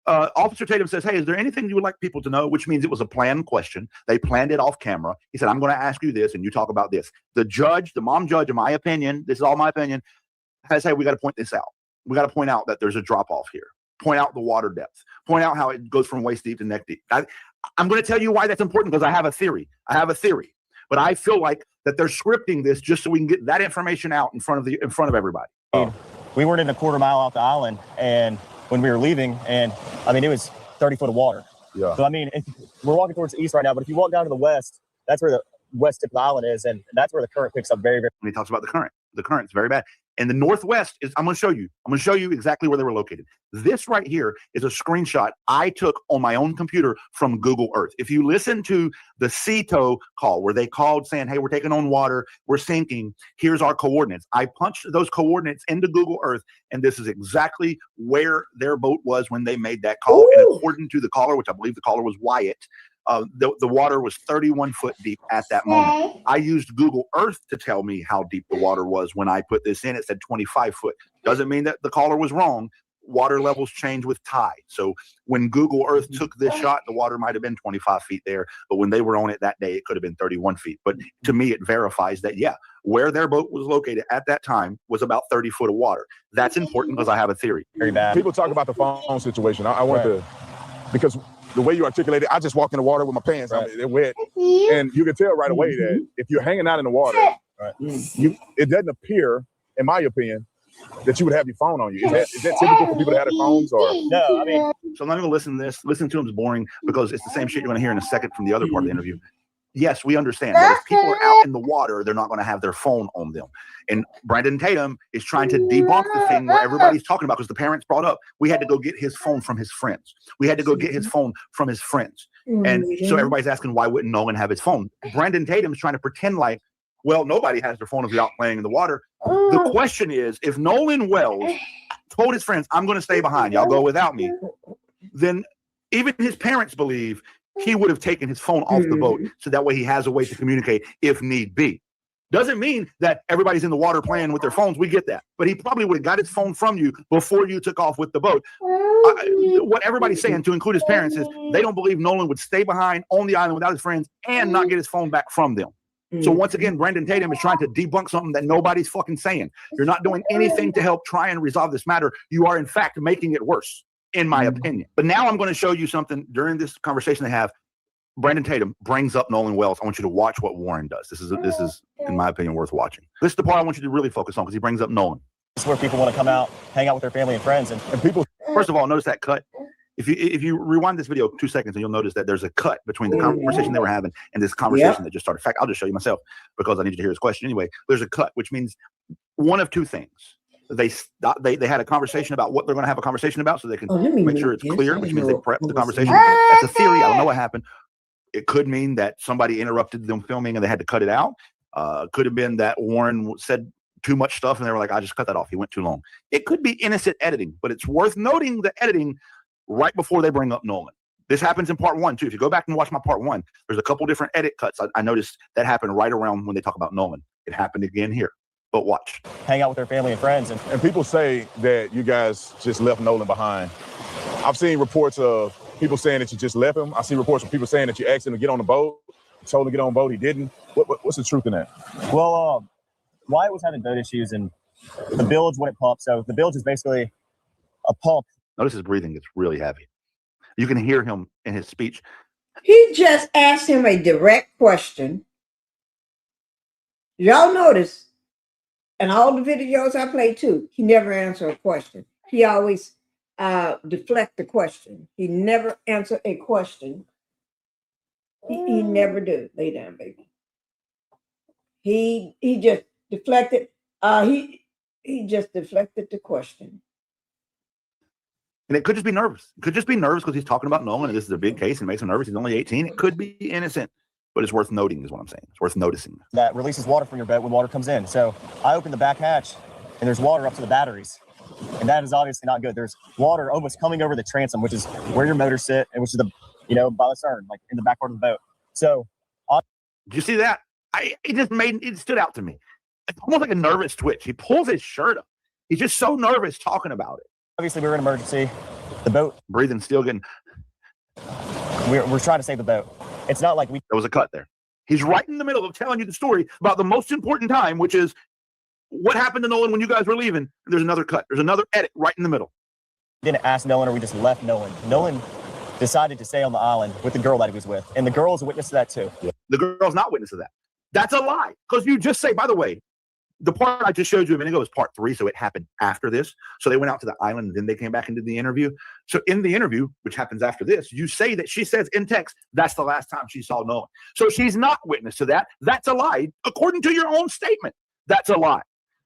Officer Tatum says, hey, is there anything you would like people to know? Which means it was a planned question. They planned it off camera. He said, I'm going to ask you this and you talk about this. The judge, the mom judge, in my opinion, this is all my opinion, has said, we got to point this out. We got to point out that there's a drop off here. Point out the water depth. Point out how it goes from waist deep to neck deep. I'm going to tell you why that's important because I have a theory. But I feel like that they're scripting this just so we can get that information out in front of everybody. We weren't in a quarter mile off the island, and when we were leaving, and I mean, it was 30 foot of water. Yeah. So I mean, we're walking towards the east right now, but if you walk down to the west, that's where the west tip of the island is, and that's where the current picks up very, very. When he talks about the current's very bad. And the northwest is, I'm going to show you exactly where they were located. This right here is a screenshot I took on my own computer from Google Earth. If you listen to the CETO call where they called saying, hey, we're taking on water, we're sinking, here's our coordinates. I punched those coordinates into Google Earth, and this is exactly where their boat was when they made that call. Ooh. And according to the caller, which I believe the caller was Wyatt, the water was 31 foot deep at that moment. I used Google Earth to tell me how deep the water was when I put this in. It said 25 foot. Doesn't mean that the caller was wrong. Water levels change with tide. So when Google Earth took this shot, the water might have been 25 feet there. But when they were on it that day, it could have been 31 feet. But to me, it verifies that, yeah, where their boat was located at that time was about 30 foot of water. That's important because I have a theory. Very bad. People talk about the phone situation. I want to, because the way you articulate it, I just walk in the water with my pants. Right. I mean, they're wet. And you can tell right away that if you're hanging out in the water, it doesn't appear, in my opinion, that you would have your phone on you. Is that typical for people to have their phones? Or no, I mean, so I'm not going to listen to this. Listening to him is boring because it's the same shit you're going to hear in a second from the other part of the interview. Yes, we understand that if people are out in the water, they're not going to have their phone on them. And Brandon Tatum is trying to debunk the thing where everybody's talking about, because the parents brought up, we had to go get his phone from his friends. And so everybody's asking, why wouldn't Nolan have his phone? Brandon Tatum is trying to pretend like, well, nobody has their phone if you're out playing in the water. The question is, if Nolan Wells told his friends, I'm going to stay behind, y'all go without me, then even his parents believe he would have taken his phone off the boat so that way he has a way to communicate if need be. Doesn't mean that everybody's in the water playing with their phones. We get that. But he probably would have got his phone from you before you took off with the boat. What everybody's saying, to include his parents, is they don't believe Nolan would stay behind on the island without his friends and not get his phone back from them. So once again, Brandon Tatum is trying to debunk something that nobody's fucking saying. You're not doing anything to help try and resolve this matter. You are, in fact, making it worse, in my opinion. But now I'm going to show you something during this conversation they have. Brandon Tatum brings up Nolan Wells. I want you to watch what Warren does. This is, in my opinion, worth watching. This is the part I want you to really focus on because he brings up Nolan. This is where people want to come out, hang out with their family and friends. And people, first of all, notice that cut. If you rewind this video 2 seconds, and you'll notice that there's a cut between the conversation they were having and this conversation that just started. In fact, I'll just show you myself because I need you to hear his question anyway. There's a cut, which means one of two things. They had a conversation about what they're going to have a conversation about, so they can make sure it's clear, which means they prep the conversation. That's a theory. I don't know what happened. It could mean that somebody interrupted them filming and they had to cut it out. Could have been that Warren said too much stuff and they were like, I just cut that off. He went too long. It could be innocent editing, but it's worth noting the editing right before they bring up Nolan. This happens in part one too. If you go back and watch my part one, there's a couple different edit cuts. I noticed that happened right around when they talk about Nolan. It happened again here, but watch. Hang out with their family and friends. And people say that you guys just left Nolan behind. I've seen reports of people saying that you just left him. I see reports of people saying that you asked him to get on the boat, told him to get on the boat, he didn't. What's the truth in that? Well, Wyatt was having boat issues and the bilge wouldn't pump. So the bilge is basically a pump. Notice his breathing gets really heavy. You can hear him in his speech. He just asked him a direct question. Y'all notice, and all the videos I play too, he never answered a question. He always deflect the question. He never answered a question. He never do. Lay down, baby. He just deflected. He just deflected the question. And it could just be nervous. It could just be nervous because he's talking about Nolan, and this is a big case and makes him nervous. He's only 18. It could be innocent, but it's worth noting, is what I'm saying. It's worth noticing. That releases water from your boat when water comes in. So I opened the back hatch, and there's water up to the batteries. And that is obviously not good. There's water almost coming over the transom, which is where your motors sit, and which is by the stern, like in the back part of the boat. So did you see that? It stood out to me. It's almost like a nervous twitch. He pulls his shirt up. He's just so nervous talking about it. Obviously, we were in an emergency. The boat. Breathing, still getting. We're trying to save the boat. It's not like There was a cut there. He's right in the middle of telling you the story about the most important time, which is what happened to Nolan when you guys were leaving. There's another cut. There's another edit right in the middle. Didn't ask Nolan, or we just left Nolan. Nolan decided to stay on the island with the girl that he was with. And the girl is a witness to that too. Yeah. The girl's not witness to that. That's a lie. Because you just say, by the way, the part I just showed you a minute ago was part 3, so it happened after this. So they went out to the island, and then they came back and did the interview. So in the interview, which happens after this, you say that she says in text, that's the last time she saw Nolan. So she's not witness to that. That's a lie. According to your own statement, that's a lie.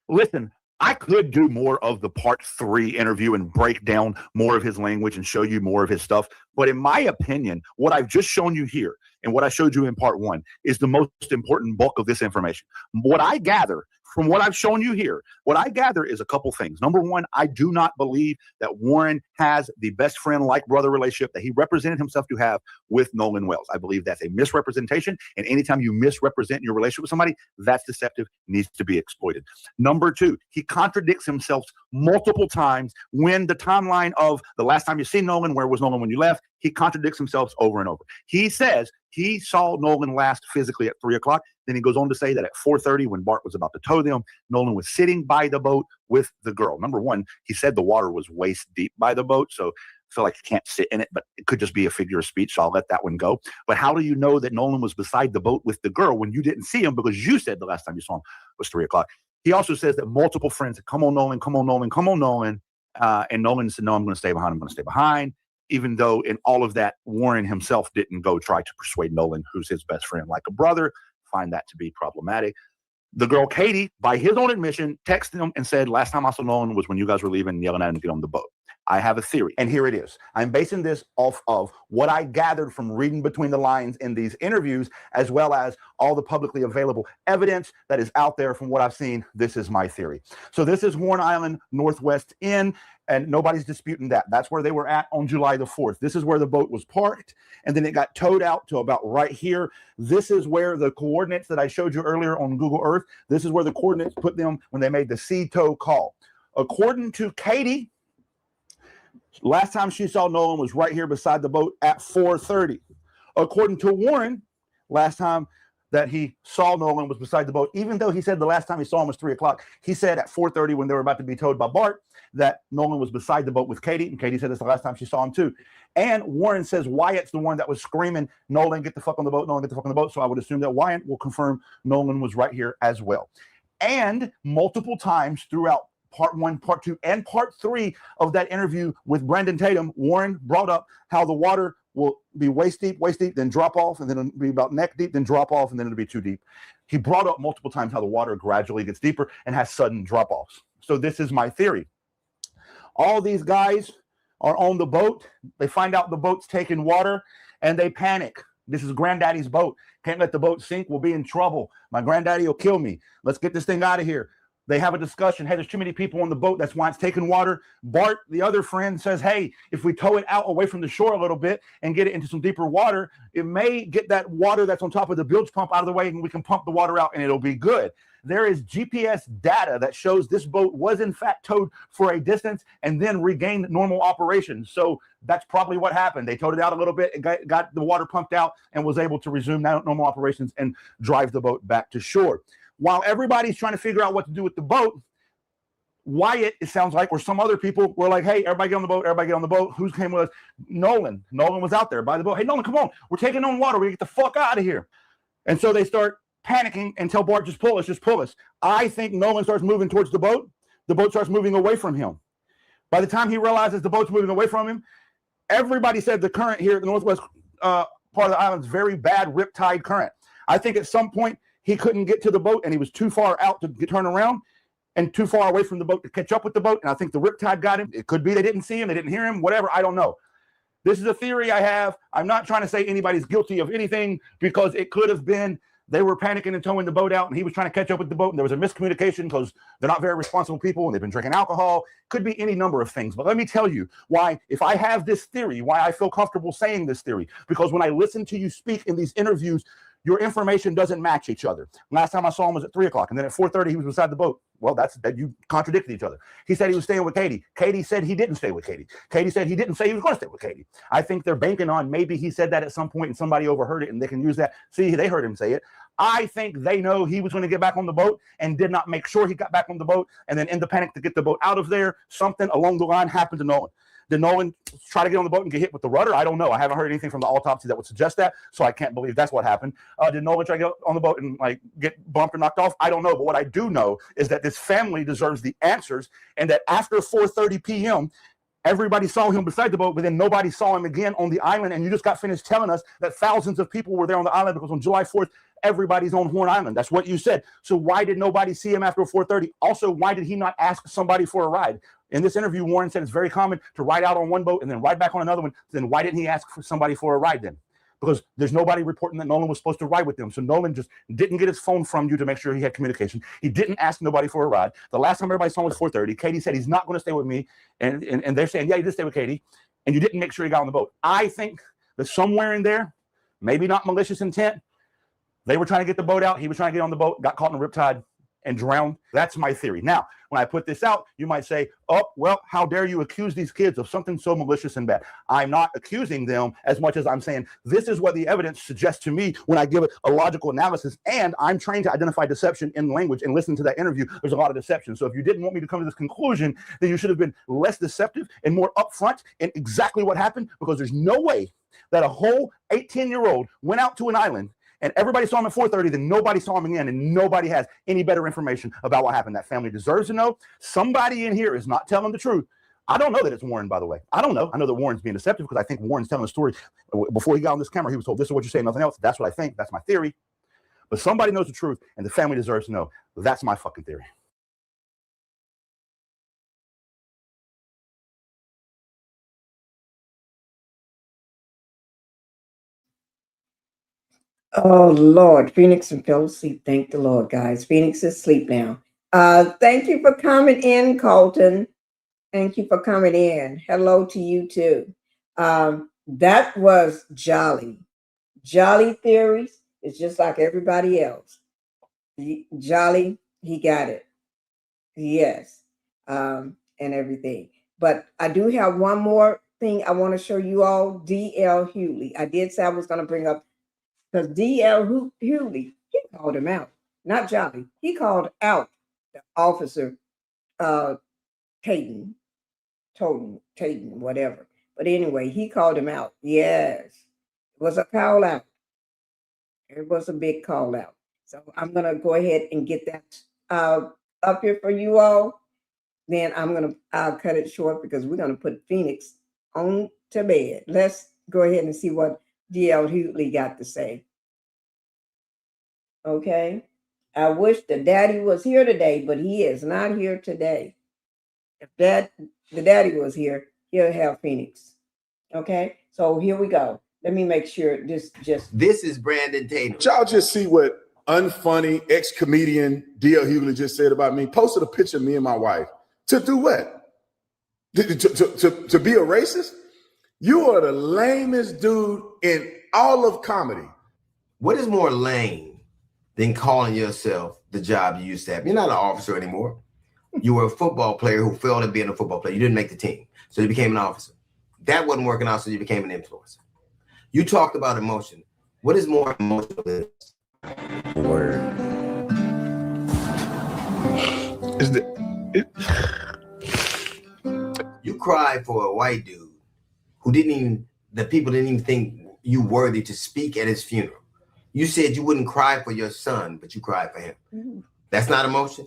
Listen, I could do more of the part 3 interview and break down more of his language and show you more of his stuff. But in my opinion, what I've just shown you here and what I showed you in part 1 is the most important bulk of this information. What I gather from what I've shown you here, what I gather is a couple things. Number one, I do not believe that Warren has the best friend like brother relationship that he represented himself to have with Nolan Wells. I believe that's a misrepresentation. And anytime you misrepresent your relationship with somebody, that's deceptive, needs to be exploited. Number two, he contradicts himself multiple times when the timeline of the last time you see Nolan, where was Nolan when you left, he contradicts himself over and over. He says he saw Nolan last physically at 3 o'clock. Then he goes on to say that at 4:30, when Bart was about to tow them, Nolan was sitting by the boat with the girl. Number one, he said the water was waist deep by the boat, so I feel like you can't sit in it, but it could just be a figure of speech, so I'll let that one go. But how do you know that Nolan was beside the boat with the girl when you didn't see him because you said the last time you saw him was 3 o'clock? He also says that multiple friends said, come on, Nolan, come on, Nolan, come on, Nolan. And Nolan said, no, I'm going to stay behind. I'm going to stay behind. Even though in all of that, Warren himself didn't go try to persuade Nolan, who's his best friend, like a brother. Find that to be problematic. The girl, Katie, by his own admission, texted him and said, last time I saw Nolan was when you guys were leaving and yelling at him to get on the boat. I have a theory, and here it is. I'm basing this off of what I gathered from reading between the lines in these interviews, as well as all the publicly available evidence that is out there from what I've seen. This is my theory. So this is Horn Island Northwest Inn, and nobody's disputing that. That's where they were at on July the 4th. This is where the boat was parked, and then it got towed out to about right here. This is where the coordinates that I showed you earlier on Google Earth, this is where the coordinates put them when they made the sea tow call. According to Katie, last time she saw Nolan was right here beside the boat at 4:30. According to Warren, last time that he saw Nolan was beside the boat, even though he said the last time he saw him was 3 o'clock, he said at 4:30 when they were about to be towed by Bart that Nolan was beside the boat with Katie, and Katie said it's the last time she saw him too. And Warren says Wyatt's the one that was screaming, Nolan, get the fuck on the boat, Nolan, get the fuck on the boat. So I would assume that Wyatt will confirm Nolan was right here as well. And multiple times throughout part 1, part 2, and part 3 of that interview with Brandon Tatum, Warren brought up how the water will be waist deep, then drop off, and then it'll be about neck deep, then drop off, and then it'll be too deep. He brought up multiple times how the water gradually gets deeper and has sudden drop-offs. So this is my theory. All these guys are on the boat. They find out the boat's taking water, and they panic. This is Granddaddy's boat. Can't let the boat sink. We'll be in trouble. My granddaddy will kill me. Let's get this thing out of here. They have a discussion. Hey, there's too many people on the boat. That's why it's taking water. Bart, the other friend, says, hey, if we tow it out away from the shore a little bit and get it into some deeper water, it may get that water that's on top of the bilge pump out of the way, and we can pump the water out and it'll be good. There is GPS data that shows this boat was in fact towed for a distance and then regained normal operations. So that's probably what happened. They towed it out a little bit, and got the water pumped out, and was able to resume normal operations and drive the boat back to shore. While everybody's trying to figure out what to do with the boat, Wyatt, it sounds like, or some other people were like, hey, everybody get on the boat, everybody get on the boat. Who came with us? Nolan. Nolan was out there by the boat. Hey, Nolan, come on. We're taking on water. We get the fuck out of here. And so they start panicking and tell Bart, just pull us, just pull us. I think Nolan starts moving towards the boat. The boat starts moving away from him. By the time he realizes the boat's moving away from him, everybody said the current here at the northwest part of the island is very bad riptide current. I think at some point he couldn't get to the boat and he was too far out to turn around and too far away from the boat to catch up with the boat. And I think the riptide got him. It could be they didn't see him, they didn't hear him, whatever. I don't know. This is a theory I have. I'm not trying to say anybody's guilty of anything because it could have been they were panicking and towing the boat out and he was trying to catch up with the boat and there was a miscommunication because they're not very responsible people and they've been drinking alcohol. Could be any number of things. But let me tell you why, if I have this theory, why I feel comfortable saying this theory. Because when I listen to you speak in these interviews, your information doesn't match each other. Last time I saw him was at 3 o'clock, and then at 4:30 he was beside the boat. Well, that you contradicted each other. He said he was staying with Katie. Katie said he didn't stay with Katie. Katie said he didn't say he was going to stay with Katie. I think they're banking on maybe he said that at some point and somebody overheard it and they can use that. See, they heard him say it. I think they know he was going to get back on the boat and did not make sure he got back on the boat, and then in the panic to get the boat out of there, something along the line happened to Nolan. Did Nolan try to get on the boat and get hit with the rudder? I don't know. I haven't heard anything from the autopsy that would suggest that, so I can't believe that's what happened. Did Nolan try to get on the boat and like get bumped or knocked off? I don't know. But what I do know is that this family deserves the answers, and that after 4:30 p.m., everybody saw him beside the boat, but then nobody saw him again on the island. And you just got finished telling us that thousands of people were there on the island because on July 4th, everybody's on Horn Island. That's what you said. So why did nobody see him after 4:30? Also, why did he not ask somebody for a ride? In this interview, Warren said it's very common to ride out on one boat and then ride back on another one. Then why didn't he ask for somebody for a ride then? Because there's nobody reporting that Nolan was supposed to ride with them. So Nolan just didn't get his phone from you to make sure he had communication. He didn't ask nobody for a ride. The last time everybody saw him was 4:30. Katie said he's not going to stay with me. And they're saying, yeah, he did stay with Katie. And you didn't make sure he got on the boat. I think that somewhere in there, maybe not malicious intent, they were trying to get the boat out. He was trying to get on the boat, got caught in a riptide, and drowned. That's my theory. Now, when I put this out, you might say, oh, well, how dare you accuse these kids of something so malicious and bad? I'm not accusing them as much as I'm saying this is what the evidence suggests to me when I give it a logical analysis, and I'm trained to identify deception in language. And listen to that interview, there's a lot of deception. So if you didn't want me to come to this conclusion, then you should have been less deceptive and more upfront in exactly what happened, because there's no way that a whole 18-year-old went out to an island and everybody saw him at 4:30, then nobody saw him again, and nobody has any better information about what happened. That family deserves to know. Somebody in here is not telling the truth. I don't know that it's Warren, by the way. I don't know. I know that Warren's being deceptive because I think Warren's telling a story. Before he got on this camera, he was told, this is what you say, nothing else. That's what I think. That's my theory. But somebody knows the truth, and the family deserves to know. That's my fucking theory. Oh, Lord. Phoenix fell asleep. Thank the Lord, guys. Phoenix is asleep now. Thank you for coming in, Colton. Thank you for coming in. Hello to you, too. That was Jolly. Jolly theories is just like everybody else. Jolly, he got it. Yes. And everything. But I do have one more thing I want to show you all. D.L. Hughley. I did say I was going to bring up, because D.L. Hughley, he called him out, not Jolly. He called out the officer, Tatum, whatever. But anyway, he called him out. Yes, it was a call out. It was a big call out. So I'm going to go ahead and get that up here for you all. Then I'll cut it short because we're going to put Phoenix on to bed. Let's go ahead and see what D.L. Hughley got to say. Okay. I wish the daddy was here today, but he is not here today. If the daddy was here, he'll have Phoenix. Okay. So here we go. Let me make sure this is Brandon Tatum. Y'all just see what unfunny ex-comedian D.L. Hughley just said about me. Posted a picture of me and my wife. To do what? To be a racist? You are the lamest dude in all of comedy. What is more lame than calling yourself the job you used to have? You're not an officer anymore. You were a football player who failed at being a football player. You didn't make the team, so you became an officer. That wasn't working out, so you became an influencer. You talked about emotion. What is more emotional than this? Word. You cried for a white dude who the people didn't even think you worthy to speak at his funeral. You said you wouldn't cry for your son, but you cried for him. Mm-hmm. That's not emotion.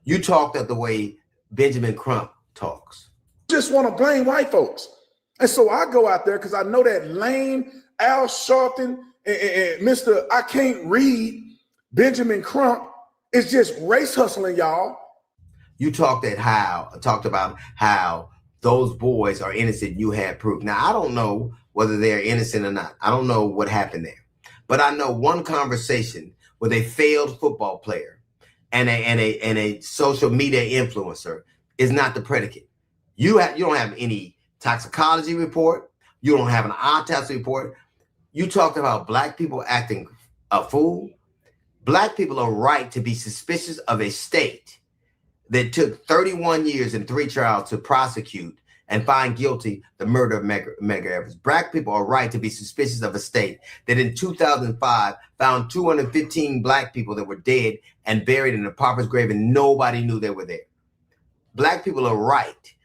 You talked of the way Benjamin Crump talks. just want to blame white folks. And so I go out there because I know that lame Al Sharpton and Mr. I can't read Benjamin Crump is just race hustling, y'all. You talked about how those boys are innocent. You had proof. Now, I don't know whether they're innocent or not. I don't know what happened there. But I know one conversation with a failed football player and a social media influencer is not the predicate. You don't have any toxicology report. You don't have an autopsy report. You talked about black people acting a fool. Black people are right to be suspicious of a state that took 31 years and 3 trials to prosecute and find guilty the murder of Medgar Evers. Black people are right to be suspicious of a state that in 2005 found 215 black people that were dead and buried in a pauper's grave and nobody knew they were there. Black people are right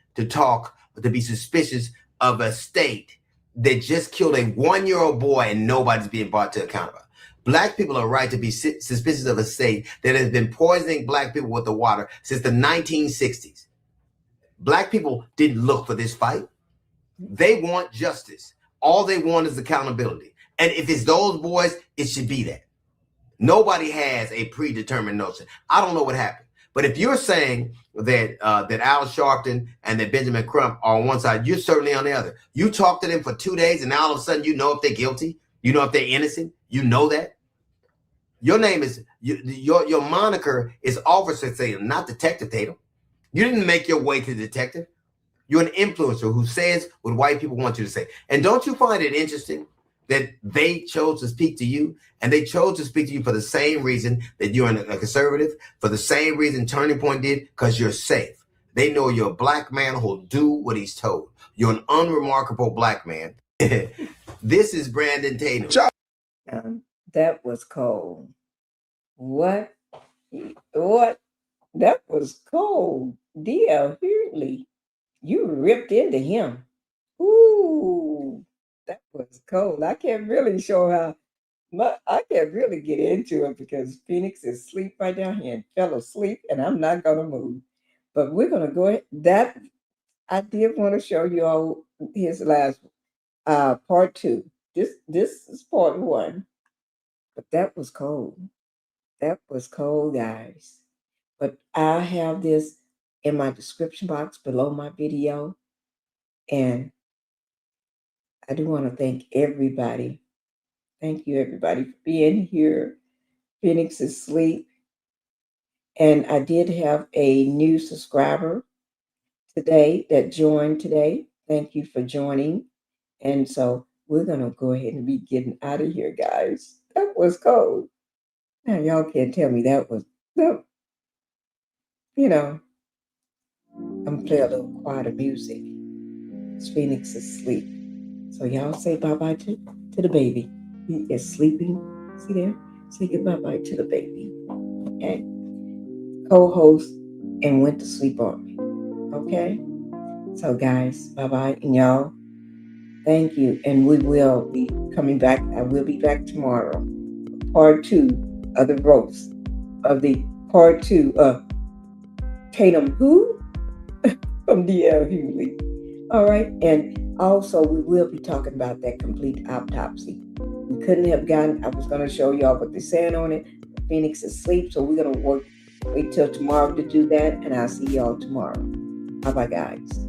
to be suspicious of a state that just killed a 1-year-old boy and nobody's being brought to account about. Black people are right to be suspicious of a state that has been poisoning black people with the water since the 1960s. Black people didn't look for this fight. They want justice. All they want is accountability. And if it's those boys, it should be that. Nobody has a predetermined notion. I don't know what happened. But if you're saying that Al Sharpton and that Benjamin Crump are on one side, you're certainly on the other. You talk to them for 2 days and now all of a sudden you know if they're guilty. You know if they're innocent. You know that. Your name is, your moniker is Officer Tatum, not Detective Tatum. You didn't make your way to detective. You're an influencer who says what white people want you to say. And don't you find it interesting that they chose to speak to you, and they chose to speak to you for the same reason that you're a conservative, for the same reason Turning Point did, because you're safe. They know you're a black man who'll do what he's told. You're an unremarkable black man. This is Brandon Tatum. That was cold. What? That was cold. D.L. Hughley, you ripped into him. Ooh, that was cold. I can't really show how I can't really get into it because Phoenix is asleep right down here and fell asleep, and I'm not going to move. But we're going to go ahead. I did want to show you all his last part 2. This is part 1. But that was cold. That was cold, guys. But I have this in my description box below my video. And I do want to thank everybody. Thank you, everybody, for being here. Phoenix is asleep. And I did have a new subscriber today that joined today. Thank you for joining. And so we're going to go ahead and be getting out of here, guys. That was cold. Now, y'all can't tell me that was, you know, I'm going to play a little quieter music. Phoenix is asleep. So y'all say bye-bye to the baby. He is sleeping. See there? Say goodbye to the baby. Okay? Co-host and went to sleep on me. Okay? So guys, bye-bye. And y'all, thank you. And we will be coming back. I will be back tomorrow. Part 2 of the roast of the part 2 of Tatum Who from D.L. Hughley. All right. And also we will be talking about that complete autopsy. We couldn't have gotten, I was going to show y'all what they're saying on it. Phoenix is asleep. So we're going to wait till tomorrow to do that. And I'll see y'all tomorrow. Bye-bye, guys.